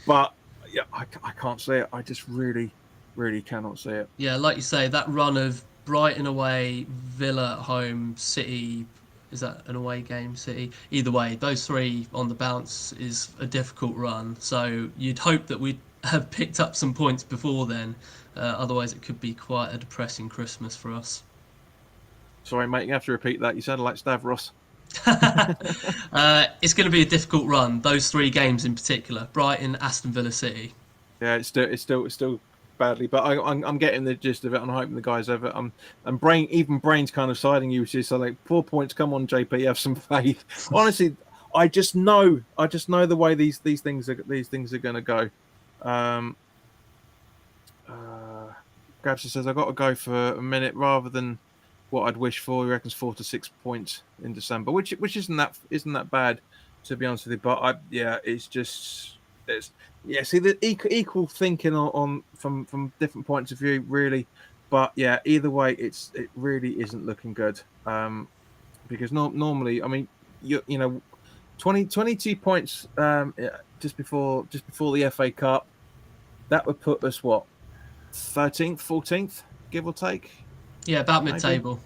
Speaker 1: But yeah, I can't see it. I just really cannot see it.
Speaker 2: Yeah, like you say, that run of Brighton away, Villa at home, City, is that an away game, City? Either way, those three on the bounce is a difficult run. So you'd hope that we'd have picked up some points before then. Otherwise, it could be quite a depressing Christmas for us.
Speaker 1: Sorry, mate, you have to repeat that. You sounded like Stavros.
Speaker 2: It's going to be a difficult run. Those three games in particular: Brighton, Aston Villa, City.
Speaker 1: Yeah, it's still badly, but I'm getting the gist of it. I'm hoping the guys have it. And Brain's kind of siding you, which is so like 4 points. Come on, JP, have some faith. Honestly, I just know the way these things are going to go. Gabs says I've got to go for a minute rather than what I'd wish for. He reckons 4 to 6 points in December, which isn't that bad, to be honest with you. But it's just see the equal thinking on from different points of view, really. But yeah, either way, it really isn't looking good. Because normally, I mean, 22 points just before the FA Cup, that would put us what, 13th, 14th, give or take.
Speaker 2: Yeah, about mid-table.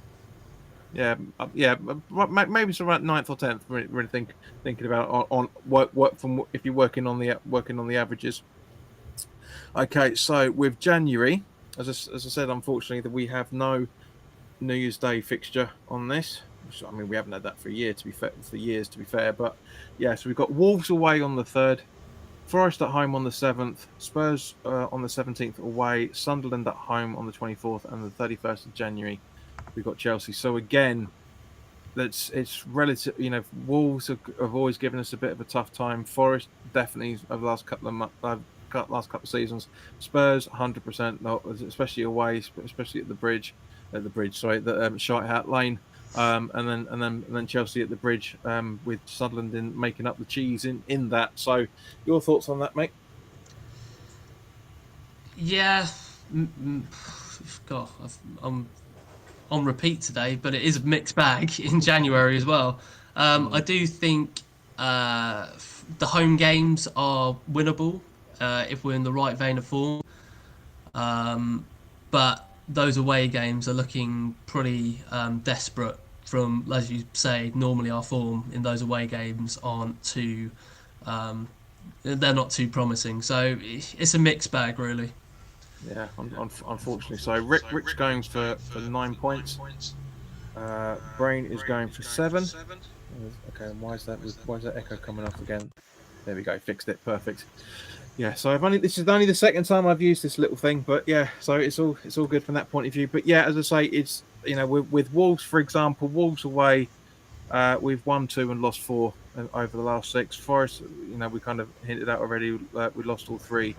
Speaker 1: Yeah, maybe it's around 9th or 10th. Really thinking about on work from if you're working on the averages. Okay, so with January, as I said, unfortunately, that we have no New Year's Day fixture on this. I mean, we haven't had that for years, to be fair. But yeah, so we've got Wolves away on the 3rd, Forest at home on the 7th, Spurs on the 17th away, Sunderland at home on the 24th, and the 31st of January we've got Chelsea. So again, it's relative. Wolves have always given us a bit of a tough time. Forest definitely over the last couple of last couple of seasons. Spurs 100%, especially away, especially at the bridge, Sorry, the Shite Hat Lane. And then Chelsea at the bridge, with Sunderland in making up the cheese in that. So, your thoughts on that, mate?
Speaker 2: Yeah, God, I'm on repeat today, but it is a mixed bag in January as well. I do think the home games are winnable if we're in the right vein of form, but those away games are looking pretty desperate. From, as you say, normally our form in those away games aren't too, they're not too promising. So it's a mixed bag, really.
Speaker 1: Yeah, unfortunately. So Rick's going for 9 points. Brain is going for 7. Okay, and why is that echo coming off again? There we go, fixed it, perfect. Yeah, so this is only the second time I've used this little thing, but yeah, so it's all good from that point of view. But yeah, as I say, it's with Wolves, for example, Wolves away, we've won 2 and lost 4 over the last 6. Forest, we kind of hinted at already. We lost all 3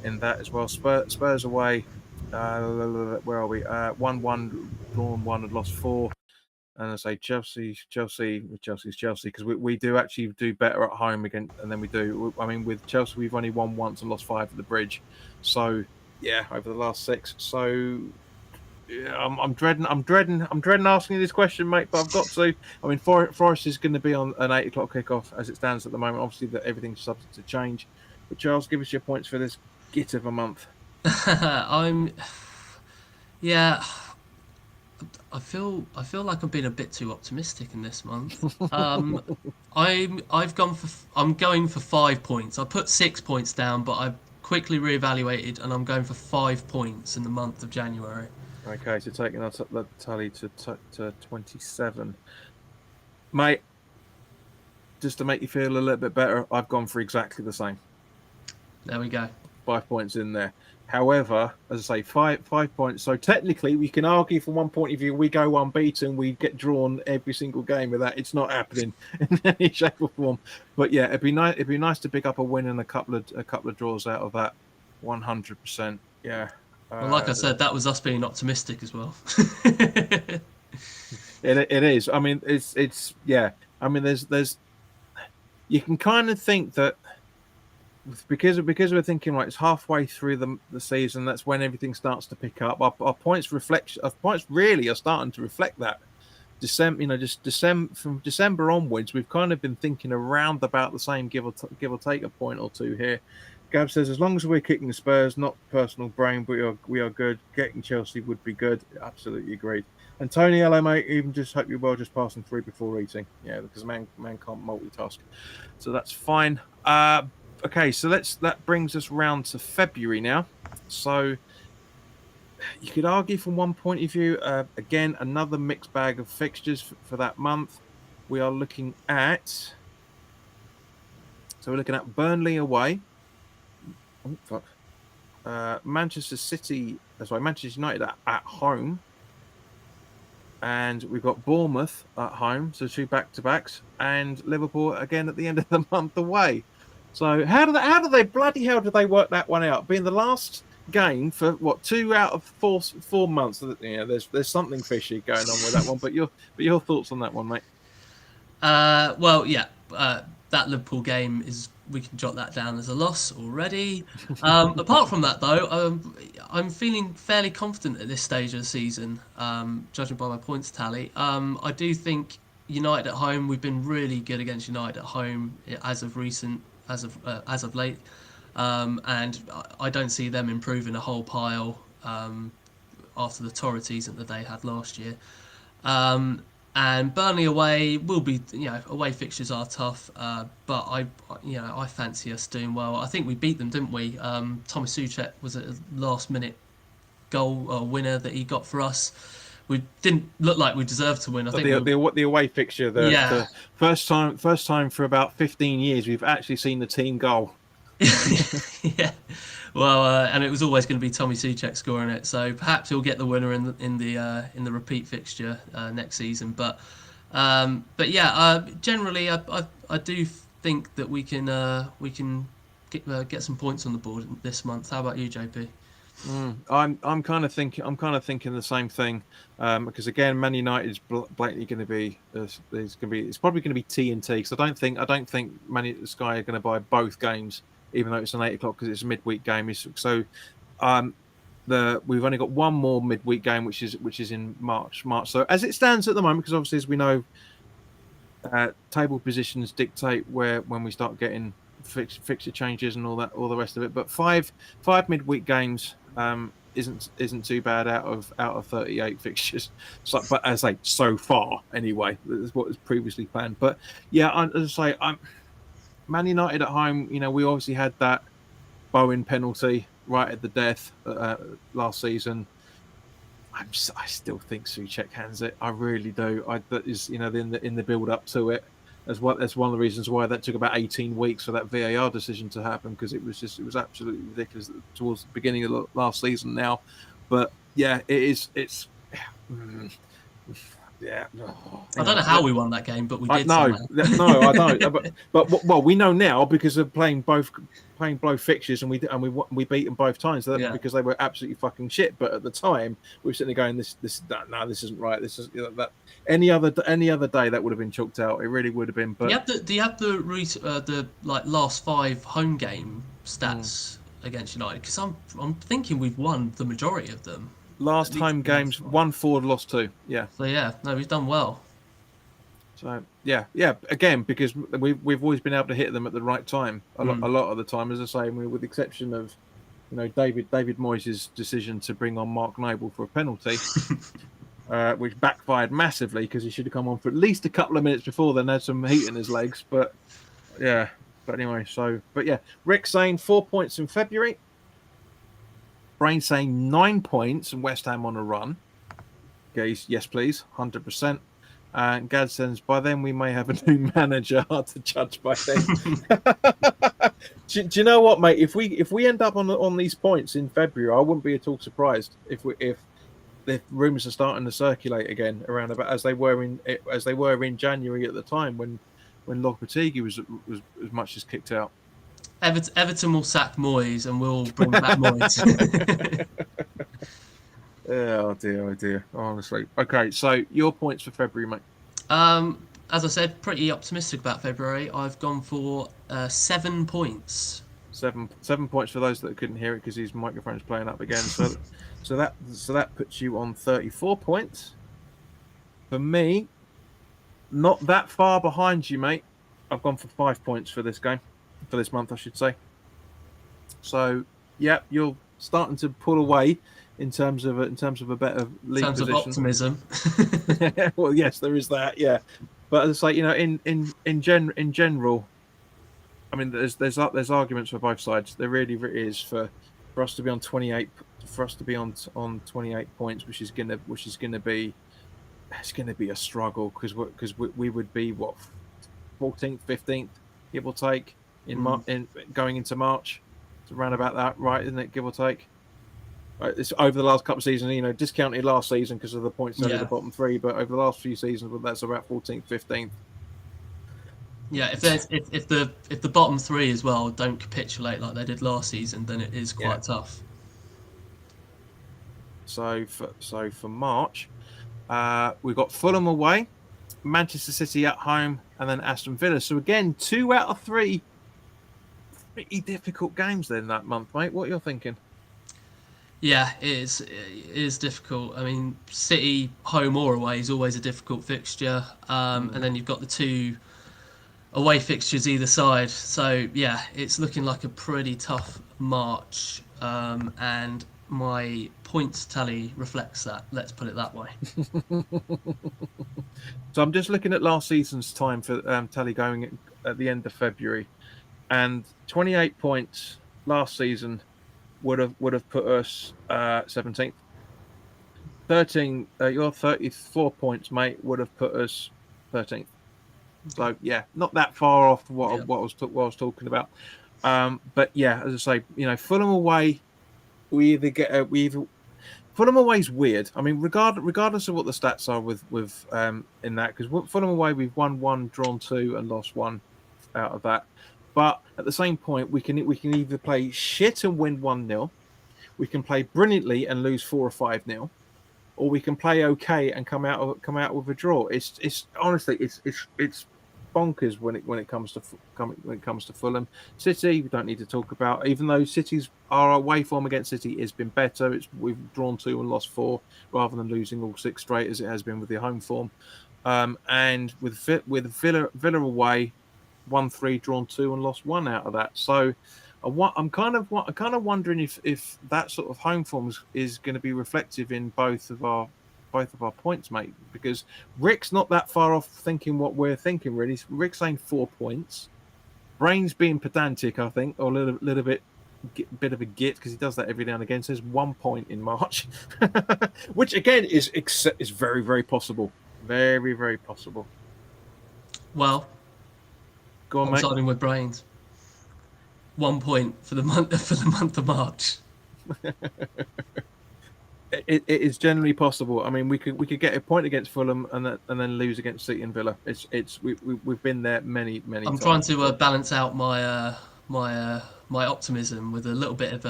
Speaker 1: in that as well. Spurs away, where are we? 1-1, drawn 1 and lost 4. And I say Chelsea's Chelsea because we do actually do better at home again, and then we do. I mean, with Chelsea, we've only won once and lost 5 at the bridge. So yeah, over the last 6. So yeah, I'm dreading asking you this question, mate. But I've got to. I mean, Forest is going to be on an 8 o'clock kickoff as it stands at the moment. Obviously, that everything's subject to change. But Charles, give us your points for this git of a month.
Speaker 2: Yeah. I feel like I'm being a bit too optimistic in this month. I'm going for 5 points. I put 6 points down, but I quickly reevaluated, and I'm going for 5 points in the month of January.
Speaker 1: Okay, so taking that tally to 27, mate. Just to make you feel a little bit better, I've gone for exactly the same.
Speaker 2: There we go.
Speaker 1: 5 points in there. However, as I say, 5 points. So technically, we can argue from one point of view, we go unbeaten, we get drawn every single game with that. It's not happening in any shape or form. But yeah, it'd be nice. It'd be nice to pick up a win and a couple of draws out of that. 100%. Yeah.
Speaker 2: Well, like I said, that was us being optimistic as well.
Speaker 1: It is. I mean, it's yeah. I mean, there's. You can kind of think that. Because we're thinking like it's halfway through the season, that's when everything starts to pick up. Our points really are starting to reflect that. From December onwards, we've kind of been thinking around about the same, give or take a point or two here. Gab says, as long as we're kicking the Spurs, not personal brain, but we are good. Getting Chelsea would be good. Absolutely agreed. And Tony, hello mate. Even just hope you're well. Just passing through before eating. Yeah, because man can't multitask, so that's fine. Okay, so that brings us round to February now. So you could argue from one point of view, again, another mixed bag of fixtures for that month. We are looking at. So we're looking at Burnley away. Oh, fuck. Manchester United at home. And we've got Bournemouth at home, so 2 back-to-backs, and Liverpool again at the end of the month away. So how do they bloody hell do they work that one out? Being the last game for what 2 out of 4 months? There's something fishy going on with that one. But your thoughts on that one, mate?
Speaker 2: Well, yeah, that Liverpool game we can jot that down as a loss already. Apart from that, though, I'm feeling fairly confident at this stage of the season, judging by my points tally. I do think United at home, we've been really good against United at home as of late, and I don't see them improving a whole pile after the torrid season that they had last year. And Burnley away will be, away fixtures are tough, but I fancy us doing well. I think we beat them, didn't we? Thomas Souček was a last-minute goal winner that he got for us. We didn't look like we deserved to win. I think
Speaker 1: the away fixture, the first time for about 15 years we've actually seen the team goal.
Speaker 2: Yeah. Well, and it was always going to be Tommy Souček scoring it, so perhaps he'll get the winner in the repeat fixture next season. But But yeah, generally, I do think that we can get some points on the board this month. How about you, JP?
Speaker 1: I'm kind of thinking the same thing, because again, Man United's blatantly going to be it's probably going to be TNT, because I don't think Sky are going to buy both games, even though it's an 8 o'clock, because it's a midweek game. So we've only got one more midweek game, which is in March. So as it stands at the moment, because obviously, as we know, table positions dictate when we start getting fixture changes and all the rest of it. But five midweek games isn't too bad out of 38 fixtures. So, but as I say, so far anyway, that's what was previously planned. But yeah, as I say, I'm Man United at home. We obviously had that Bowen penalty right at the death last season. I still think Souček hands it. I really do. That is, in the build up to it, as well. That's one of the reasons why that took about 18 weeks for that VAR decision to happen, because it was absolutely ridiculous towards the beginning of last season now. But yeah, it is. It's yeah.
Speaker 2: I don't know how we won that game, but we did.
Speaker 1: No, I don't. But we know now, because of playing both fixtures, and we beat them both times. So because they were absolutely fucking shit. But at the time, we were sitting there going, this isn't right. This is that. Any other day that would have been chalked out. It really would have been. But
Speaker 2: do you have the last 5 home game stats against United? Because I'm thinking we've won the majority of them.
Speaker 1: Last home games, 1-4, lost 2. Yeah.
Speaker 2: So we've done well.
Speaker 1: So yeah. Again, because we've always been able to hit them at the right time. A lot of the time, as I say, with the exception of David Moyes' decision to bring on Mark Noble for a penalty, which backfired massively, because he should have come on for at least a couple of minutes before then, had some heat in his legs. But yeah. But anyway, Rick saying 4 points in February. Brain saying 9 points, and West Ham on a run. Gaze, yes, please, 100%. And Gad says, by then we may have a new manager. Hard to judge by then. do you know what, mate? If we end up on these points in February, I wouldn't be at all surprised if rumours are starting to circulate again around about as they were in January at the time when Lopetegui was as much as kicked out.
Speaker 2: Everton will sack Moyes and we'll bring back Moyes.
Speaker 1: Oh dear. Honestly. Okay, so your points for February, mate.
Speaker 2: As I said, pretty optimistic about February. I've gone for 7 points.
Speaker 1: 7 points for those that couldn't hear it because his microphone's playing up again. So that puts you on 34 points. For me, not that far behind you, mate. I've gone for 5 points for this game. For this month, I should say. So, yeah, you're starting to pull away in terms of a better league position.
Speaker 2: Of optimism.
Speaker 1: Well, yes, there is that. Yeah, but it's like, in general, I mean, there's arguments for both sides. There really is for us to be on 28, for us to be on 28 points, which is gonna be a struggle, because we would be 14th, 15th, give or take. In going into March, it's around about that, right? Isn't it, give or take? Right, it's over the last couple of seasons, discounted last season because of the points out of the bottom 3, but over the last few seasons, that's about 14th, 15th.
Speaker 2: Yeah, if the bottom 3 as well don't capitulate like they did last season, then it is quite tough.
Speaker 1: So for March, we've got Fulham away, Manchester City at home, and then Aston Villa. So again, 2 out of 3 pretty difficult games then that month, mate. What you're thinking?
Speaker 2: Yeah, it is difficult. I mean, City home or away is always a difficult fixture, and then you've got the 2 away fixtures either side. So yeah, it's looking like a pretty tough March, and my points tally reflects that. Let's put it that way.
Speaker 1: So I'm just looking at last season's time for tally going at the end of February, and 28 points last season would have put us 17th. 13, your 34 points, mate, would have put us 13th. So yeah, not that far off what I was talking about. But yeah, as I say, Fulham away, we either Fulham away is weird. I mean, regardless of what the stats are with in that, because Fulham away we've won 1, drawn 2, and lost 1 out of that. But at the same point, we can either play shit and win 1-0, we can play brilliantly and lose 4 or 5-0, or we can play okay and come out with a draw. It's honestly it's bonkers when it comes to Fulham. City, we don't need to talk about. Even though City's our away form against City has been better, we've drawn 2 and lost 4 rather than losing all 6 straight as it has been with the home form. And with Villa away, 1-3, drawn 2 and lost 1 out of that. So I'm kind of wondering if that sort of home form is going to be reflective in both of our points, mate. Because Rick's not that far off thinking what we're thinking, really. Rick's saying 4 points. Brain's being pedantic, I think, or a little bit of a git, because he does that every now and again. Says 1 point in March, which again is very, very possible. Very, very possible.
Speaker 2: Well,
Speaker 1: go on,
Speaker 2: I'm
Speaker 1: mate.
Speaker 2: siding with Brains. 1 point for the month of March.
Speaker 1: It is generally possible. I mean, we could get a point against Fulham and then lose against City and Villa. We've been there many times.
Speaker 2: I'm trying to balance out my optimism with a little bit of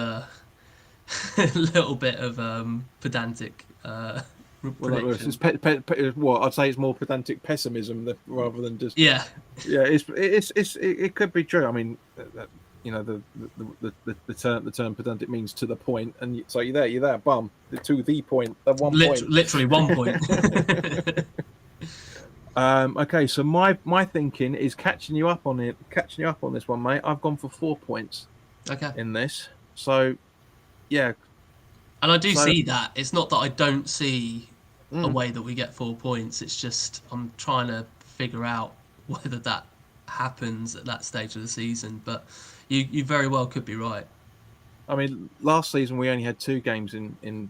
Speaker 2: pedantic prediction.
Speaker 1: I'd say it's more pedantic pessimism rather than just
Speaker 2: yeah.
Speaker 1: It could be true. I mean, the term pedantic means to the point, and so you're there, bum, to the point, the 1 point,
Speaker 2: literally 1 point.
Speaker 1: Okay, so my thinking is catching you up on this one, mate. I've gone for 4 points.
Speaker 2: Okay.
Speaker 1: In this, so yeah,
Speaker 2: and I do see that. It's not that I don't see a way that we get 4 points. It's just I'm trying to figure out whether that happens at that stage of the season. But you very well could be right.
Speaker 1: I mean, last season we only had 2 games in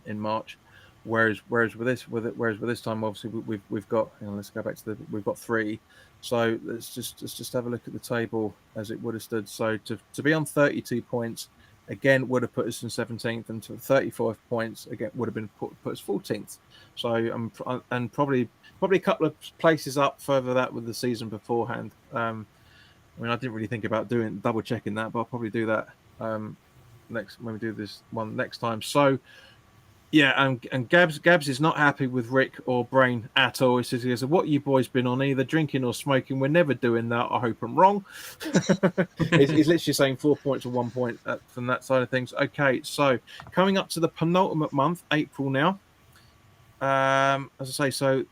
Speaker 1: March, whereas with this time, obviously we've got. Let's go back to we've got 3. So let's just have a look at the table as it would have stood. So to be on 32 points again would have put us in 17th, and to 35 points again would have been put us 14th. So and probably a couple of places up further that with the season beforehand. I mean, I didn't really think about double checking that, but I'll probably do that next when we do this one next time. So. Yeah, and Gabs is not happy with Rick or Brain at all. He says, "What you boys been on? Either drinking or smoking? We're never doing that. I hope I'm wrong." he's literally saying 4 points or 1 point from that side of things. Okay, so coming up to the penultimate month, April now. As I say, so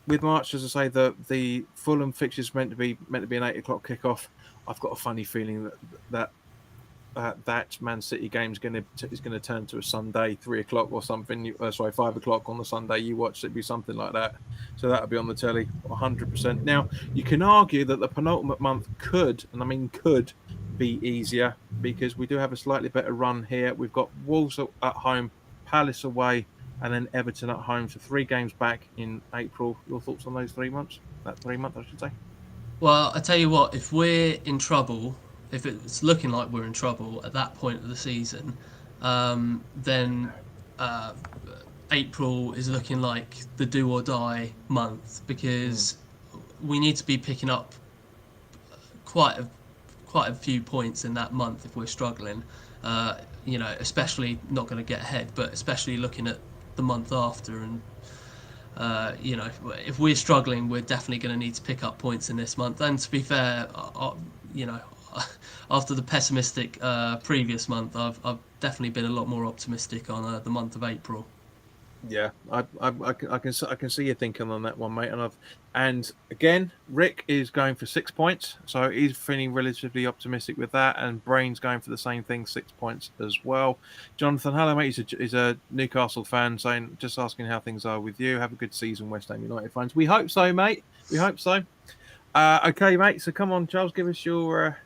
Speaker 1: with March, as I say, the Fulham fixture is meant to be an 8 o'clock kickoff. I've got a funny feeling that Man City game is going to turn to a Sunday 3 o'clock or something. 5 o'clock on the Sunday. You watch it, be something like that. So that'll be on the telly 100%. Now you can argue that the penultimate month could be easier because we do have a slightly better run here. We've got Wolves at home, Palace away, and then Everton at home. So 3 games back in April. Your thoughts on those 3 months? That 3 months, I should say.
Speaker 2: Well, I tell you what, if we're in trouble. If it's looking like we're in trouble at that point of the season, then April is looking like the do or die month because we need to be picking up quite a few points in that month if we're struggling. Especially not going to get ahead, but especially looking at the month after and. If we're struggling, we're definitely going to need to pick up points in this month. And to be fair, after the pessimistic previous month, I've definitely been a lot more optimistic on the month of April.
Speaker 1: Yeah, I can see you thinking on that one, mate. And again, Rick is going for 6 points, so he's feeling relatively optimistic with that. And Brain's going for the same thing, 6 points as well. Jonathan, hello, mate. He's a Newcastle fan, saying just asking how things are with you. Have a good season, West Ham United fans. We hope so, mate. We hope so. Okay, mate. So come on, Charles, give us your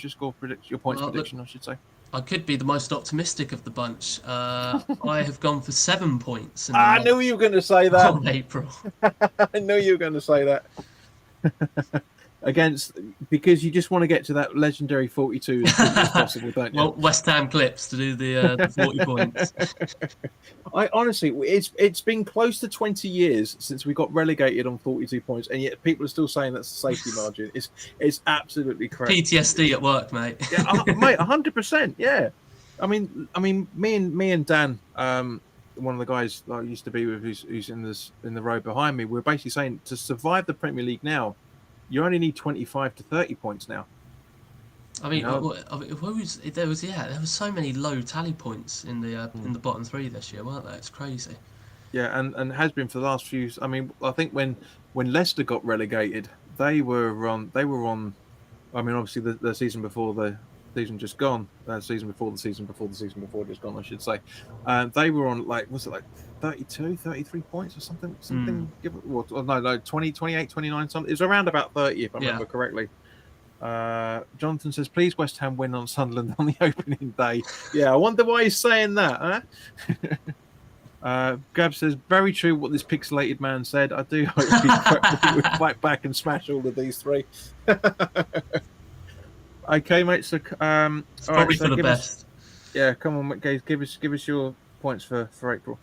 Speaker 1: score prediction, your points prediction, I should say.
Speaker 2: I could be the most optimistic of the bunch. I have gone for 7 points.
Speaker 1: I knew you were going to say that.
Speaker 2: On April.
Speaker 1: I knew you were going to say that. against, because you just want to get to that legendary 42 as quickly as possible, don't you?
Speaker 2: Well, West Ham clips to do the 40 points.
Speaker 1: I honestly, it's been close to 20 years since we got relegated on 42 points, and yet people are still saying that's a safety margin. It's absolutely correct.
Speaker 2: PTSD at work, mate.
Speaker 1: Yeah, mate, 100%. Yeah, I mean, me and Dan, one of the guys that I used to be with, who's in the row behind me, we're basically saying to survive the Premier League now, you only need 25 to 30 points now.
Speaker 2: I mean, there was so many low tally points in the bottom three this year, weren't there? It's crazy.
Speaker 1: Yeah, and has been for the last few. I mean, I think when Leicester got relegated, they were on. I mean, obviously the season before the season just gone. Season before the season before the season before just gone, I should say. They were on, like, was it like 32, 33 points or something? Well, no, 20, 28, 29, something. It was around about 30, if I remember correctly. Jonathan says, please West Ham win on Sunderland on the opening day. Yeah, I wonder why he's saying that, huh? Gab says, very true what this pixelated man said. I do hope we would fight back and smash all of these three. Okay, mate. So,
Speaker 2: it's probably for the best.
Speaker 1: Come on, guys. Give us your points for April.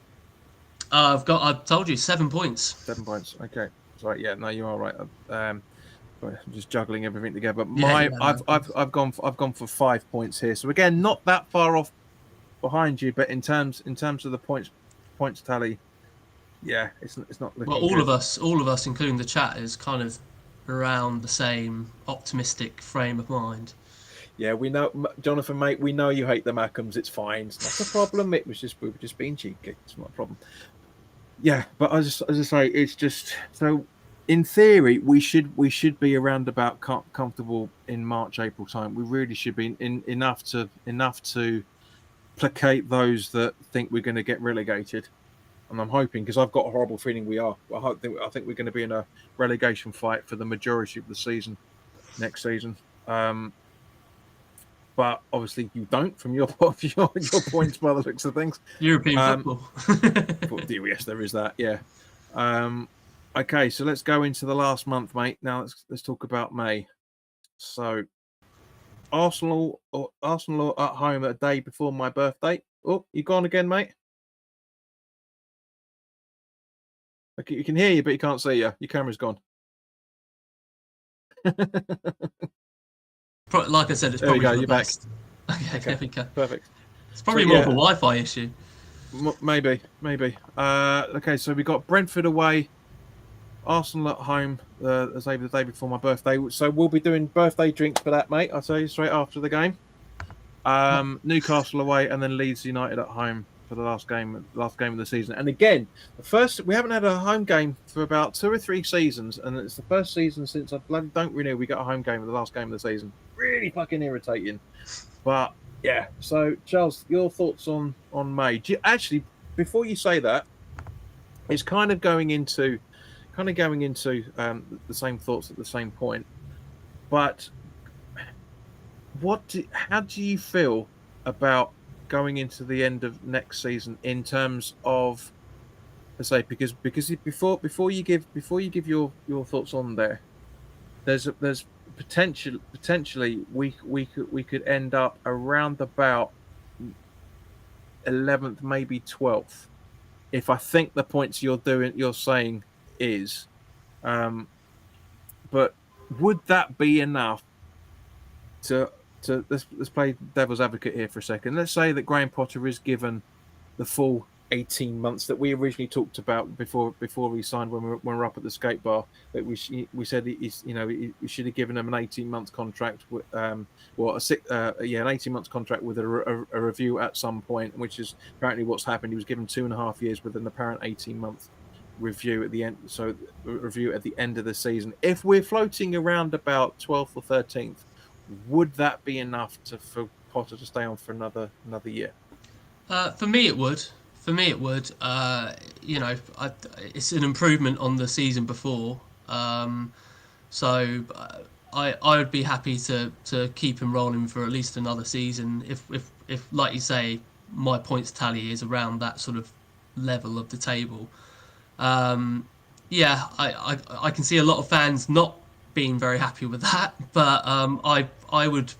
Speaker 2: I've told you 7 points.
Speaker 1: 7 points. Okay. Sorry. Yeah. No, you are right. I'm just juggling everything together. But I've gone for 5 points here. So again, not that far off behind you, but in terms of the points tally, yeah, it's not looking.
Speaker 2: Well, all of us, including the chat, is kind of around the same optimistic frame of mind.
Speaker 1: Yeah, we know, Jonathan, mate. We know you hate the Mackhams. It's we were just being cheeky. It's not a problem. Yeah, but as I say, it's just so. In theory, we should be around about comfortable in March, April time. We really should be enough to placate those that think we're going to get relegated. And I'm hoping, because I've got a horrible feeling we are. I think we're going to be in a relegation fight for the majority of the season next season. But obviously you don't, from your points by the looks of things.
Speaker 2: European football.
Speaker 1: Yes, there is that. Yeah. Okay, so let's go into the last month, mate. Now let's talk about May. So Arsenal at home a day before my birthday. Oh, you gone again, mate? Okay, you can hear you, but you can't see you. Your camera's gone.
Speaker 2: Like I said, it's probably for the best. Okay, there we go.
Speaker 1: Perfect.
Speaker 2: It's probably more of a Wi-Fi issue.
Speaker 1: Maybe. Okay, so we got Brentford away, Arsenal at home, as the day before my birthday. So we'll be doing birthday drinks for that, mate. I'll tell you straight after the game. Newcastle away, and then Leeds United at home for the last game of the season. And again, we haven't had a home game for about 2 or 3 seasons, and it's the first season since I don't renew we got a home game of the last game of the season. Really fucking irritating. But yeah, so Charles, your thoughts on May? Actually, before you say that, it's kind of going into the same thoughts at the same point. But how do you feel about going into the end of next season in terms of, let's say, because before you give your thoughts on there, there's potentially we could end up around about 11th, maybe 12th, if I think the points you're saying is, but would that be enough to let's play devil's advocate here for a second. Let's say that Graham Potter is given the full 18 months that we originally talked about before we signed when we were up at the skate bar. That we said we should have given him an 18-month contract with an 18-month contract with a review at some point, which is apparently what's happened. He was given 2.5 years with an apparent 18-month review at the end. So review at the end of the season. If we're floating around about 12th or 13th, would that be enough for Potter to stay on for another year?
Speaker 2: For me, it would. It's an improvement on the season before. So I would be happy to keep him rolling for at least another season. If like you say, my points tally is around that sort of level of the table. I can see a lot of fans not been very happy with that. But I would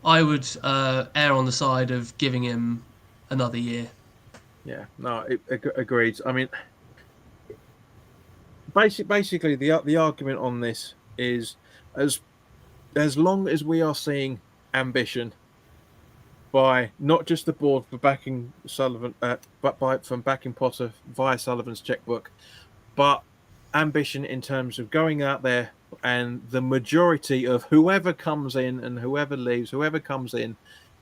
Speaker 2: err on the side of giving him another year.
Speaker 1: Yeah, no, agreed. I mean, basically, the argument on this is as as long as we are seeing ambition by not just the board for backing Sullivan, but by from backing Potter via Sullivan's checkbook, but ambition in terms of going out there and the majority of whoever comes in and whoever leaves, whoever comes in,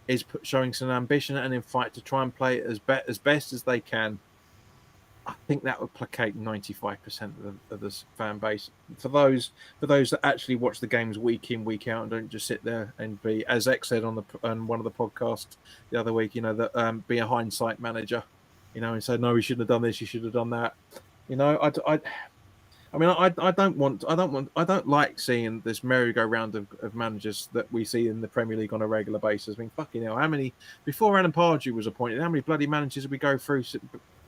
Speaker 1: is showing some ambition and in fight to try and play it as best as they can. I think that would placate 95% of this fan base. For those that actually watch the games week in, week out, and don't just sit there and be, as X said on one of the podcasts the other week, that be a hindsight manager, and say, no, we shouldn't have done this, you should have done that. I mean, I don't like seeing this merry-go-round of managers that we see in the Premier League on a regular basis. I mean, fucking hell, before Alan Pardew was appointed, how many bloody managers did we go through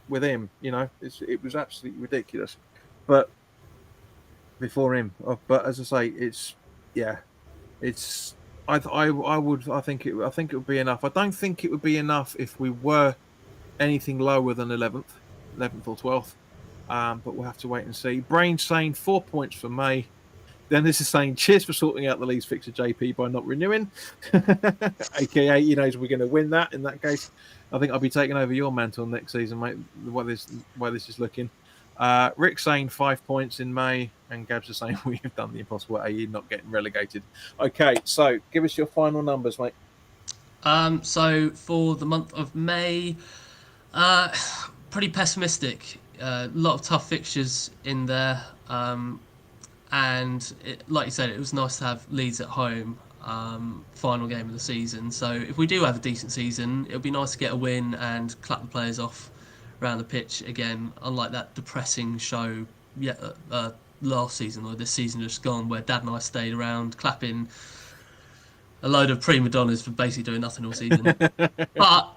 Speaker 1: with him? It was absolutely ridiculous. But before him, but as I say, I think it would be enough. I don't think it would be enough if we were anything lower than 11th or 12th. But we'll have to wait and see. Brain saying 4 points for May. Dennis is saying cheers for sorting out the Leeds fixture, JP, by not renewing. AKA, we're going to win that. In that case, I think I'll be taking over your mantle next season, mate. Why this is looking. Rick saying 5 points in May, and Gabs is saying we have done the impossible. AE not getting relegated. Okay, so give us your final numbers, mate.
Speaker 2: So for the month of May, pretty pessimistic. A lot of tough fixtures in there, and like you said, it was nice to have Leeds at home, final game of the season. So if we do have a decent season, it'll be nice to get a win and clap the players off around the pitch again, unlike that depressing show last season or this season just gone, where Dad and I stayed around clapping a load of prima donnas for basically doing nothing all season. But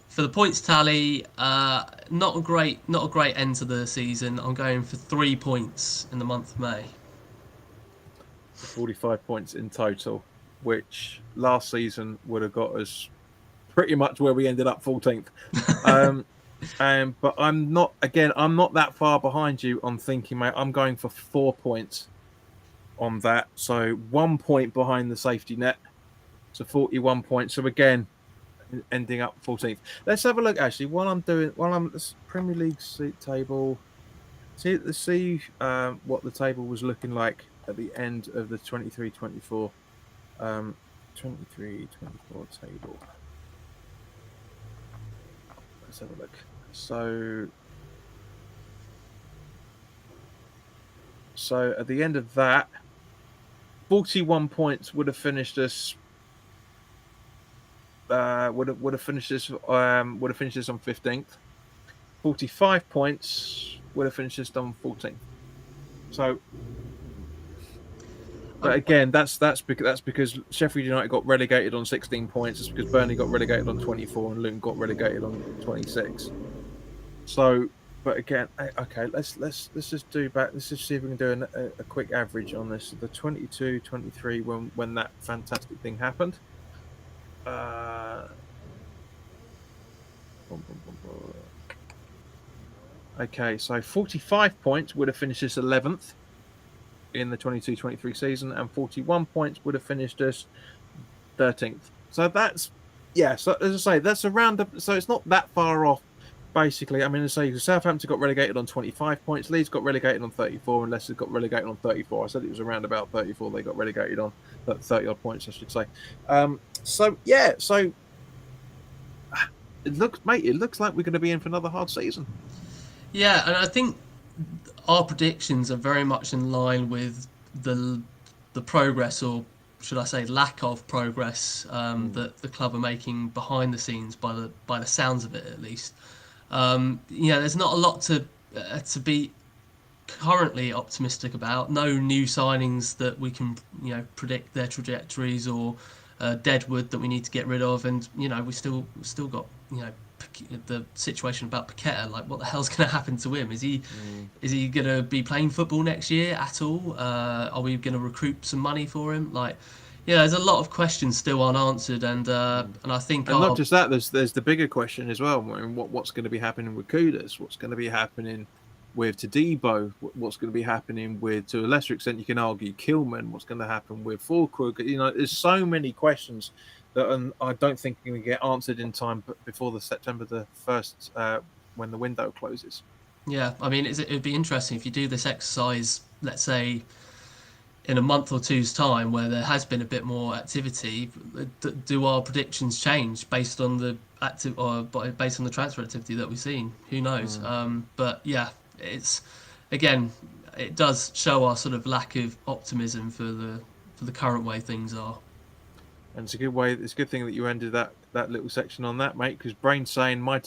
Speaker 2: for the points tally, not a great end to the season. I'm going for 3 points in the month of May.
Speaker 1: 45 points in total, which last season would have got us pretty much where we ended up 14th. But I'm not that far behind you on thinking, mate. I'm going for 4 points on that. So 1 point behind the safety net. So 41 points. So again, ending up 14th. Let's have a look actually while I'm this Premier League seat table. Let's see what the table was looking like at the end of the 23-24 table. Let's have a look. So at the end of that, 41 points would have finished us. Would have finished this on 15th. 45 points would have finished this on 14th. So, but again, that's because Sheffield United got relegated on 16 points. It's because Burnley got relegated on 24 and Luton got relegated on 26. So, but again, okay, let's just do back. Let's just see if we can do a quick average on this. The 22-23 when that fantastic thing happened. Okay, so 45 points would have finished us 11th in the 22-23 season, and 41 points would have finished us 13th. So that's so as I say, that's around. So it's not that far off. Basically, I mean, as I say, Southampton got relegated on 25 points, Leeds got relegated on 34, and Leicester got relegated on 34. I said it was around about 34 they got relegated on, 30 odd points, I should say. So it looks like we're going to be in for another hard season.
Speaker 2: Yeah, and I think our predictions are very much in line with the progress, or should I say lack of progress, that the club are making behind the scenes, by the sounds of it at least. There's not a lot to be currently optimistic about. No new signings that we can predict their trajectories, or deadwood that we need to get rid of, and we still got the situation about Paqueta. Like, what the hell's going to happen to him? Is he going to be playing football next year at all? Are we going to recruit some money for him? Like, yeah, there's a lot of questions still unanswered, and I think
Speaker 1: And not just that, there's the bigger question as well. I mean, what's going to be happening with Kudus? What's going to be happening with Tadibo? What's going to be happening with, to a lesser extent, you can argue, Kilman? What's going to happen with Fulkrug? You know, there's so many questions that I don't think are going to get answered in time before the September the 1st, when the window closes.
Speaker 2: yeah, I mean, it'd be interesting if you do this exercise, let's say, in a month or two's time, where there has been a bit more activity. Do our predictions change based on the based on the transfer activity that we've seen? Who knows? But yeah, it's again, it does show our sort of lack of optimism for the current way things are.
Speaker 1: And it's a good way. It's a good thing that you ended that little section on that, mate. Because Brain's saying my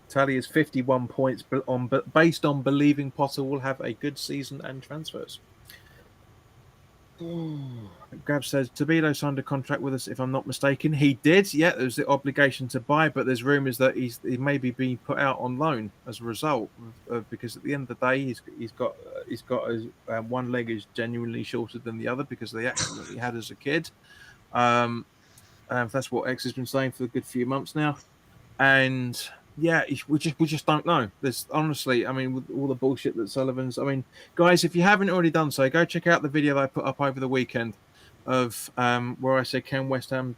Speaker 1: tally is 51 points, but based on believing Potter will have a good season and transfers. Grab says Tobido signed a contract with us, if I'm not mistaken. He did. Yeah, there's the obligation to buy, but there's rumours that he may be being put out on loan as a result, because at the end of the day, he's got one leg is genuinely shorter than the other because of the accident he had as a kid. That's what X has been saying for a good few months now, and yeah, we just don't know. There's honestly, I mean, with all the bullshit that Sullivan's, I mean, guys, if you haven't already done so, go check out the video that I put up over the weekend of where I said, can West Ham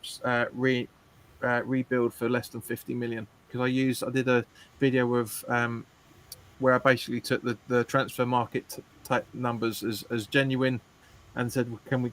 Speaker 1: rebuild for less than 50 million? Because I did a video of where I basically took the transfer market type numbers as genuine, and said, can we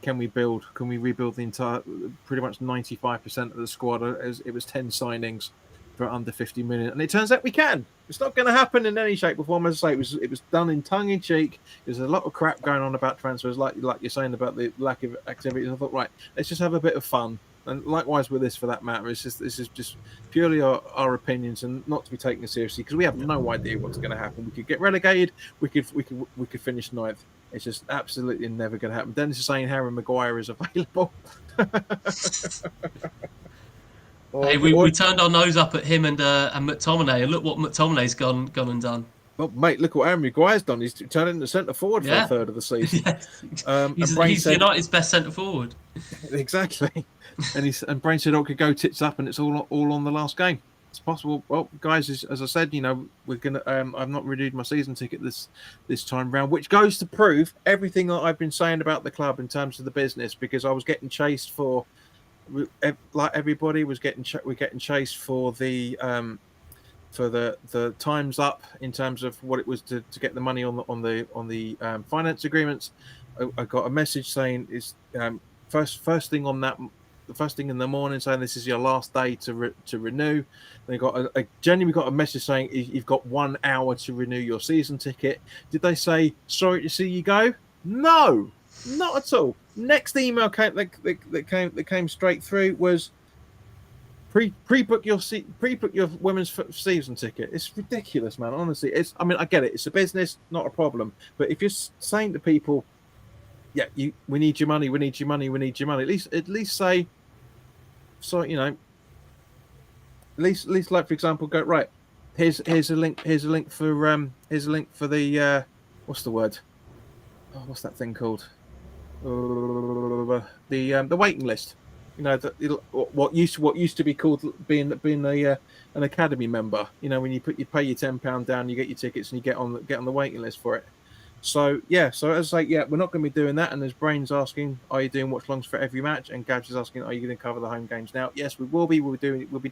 Speaker 1: rebuild the entire, pretty much 95% of the squad? It was 10 signings for under 50 million, and it turns out we can. It's not going to happen in any shape or form. As I say, it was done in tongue in cheek. There's a lot of crap going on about transfers, like you're saying about the lack of activity. I thought, right, let's just have a bit of fun. And likewise with this, for that matter, this is just purely our opinions and not to be taken seriously, because we have no idea what's going to happen. We could get relegated. We could finish ninth. It's just absolutely never going to happen. Dennis is saying Harry Maguire is available.
Speaker 2: Hey, we turned our nose up at him and McTominay, and look what McTominay's gone and done.
Speaker 1: Well, mate, look what Harry Maguire's done. He's turned into centre forward for a third of the season.
Speaker 2: He's United's best centre forward.
Speaker 1: Exactly. And Brain said, "Oh, could go tits up," and it's all on the last game. It's possible. Well, guys, as I said, you know, we're gonna. I've not renewed my season ticket this time round, which goes to prove everything that I've been saying about the club in terms of the business, because I was getting chased for, like everybody was getting chased for the times up in terms of what it was to get the money on the finance agreements. I got a message saying first thing on that. The first thing in the morning saying this is your last day to renew. They got genuinely got a message saying you've got 1 hour to renew your season ticket. Did they say sorry to see you go? No, not at all. Next email that came straight through was pre-book your women's season ticket. It's ridiculous, man. Honestly, I mean, I get it. It's a business, not a problem. But if you're saying to people, yeah, we need your money. We need your money. We need your money. At least say, so you know. At least, like for example, go right. Here's a link. Here's a link for the what's the word? Oh, what's that thing called? The waiting list. You know, what used to be called being an academy member. You know, when you pay your £10 down, you get your tickets and you get on the waiting list for it. So yeah, so as I say, yeah, we're not going to be doing that. And there's Brains asking, are you doing watch longs for every match? And Gabs is asking, are you going to cover the home games now? Yes, we will be. We'll be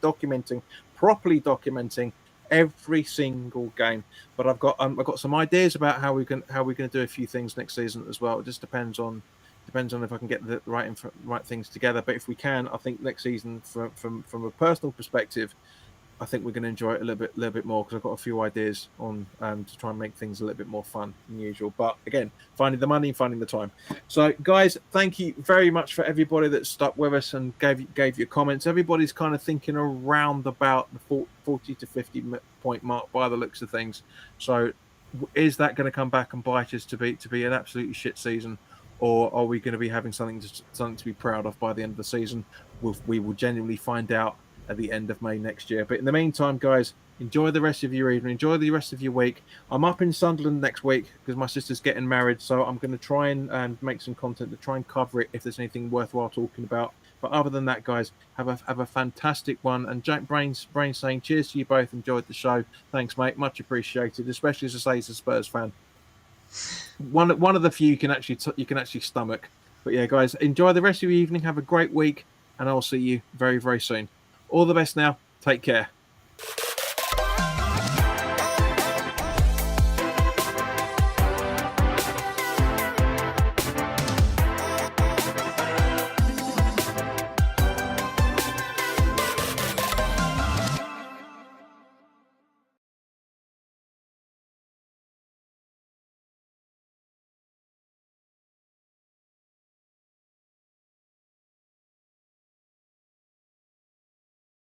Speaker 1: properly documenting every single game. But I've got some ideas about how we're going to do a few things next season as well. It just depends on if I can get the right things together. But if we can, I think next season, from a personal perspective, I think we're going to enjoy it a little bit more, because I've got a few ideas on to try and make things a little bit more fun than usual. But again, finding the money and finding the time. So, guys, thank you very much for everybody that stuck with us and gave your comments. Everybody's kind of thinking around about the 40 to 50 point mark by the looks of things. So, is that going to come back and bite us to be an absolutely shit season, or are we going to be having something to be proud of by the end of the season? We will genuinely find out at the end of May next year. But in the meantime, guys, enjoy the rest of your evening. Enjoy the rest of your week. I'm up in Sunderland next week because my sister's getting married. So I'm going to try and make some content to try and cover it if there's anything worthwhile talking about. But other than that, guys, have a fantastic one. And Jack Brains saying cheers to you both. Enjoyed the show. Thanks, mate. Much appreciated, especially as I say, as a Spurs fan. One of the few you can actually stomach. But yeah, guys, enjoy the rest of your evening. Have a great week, and I'll see you very, very soon. All the best now. Take care.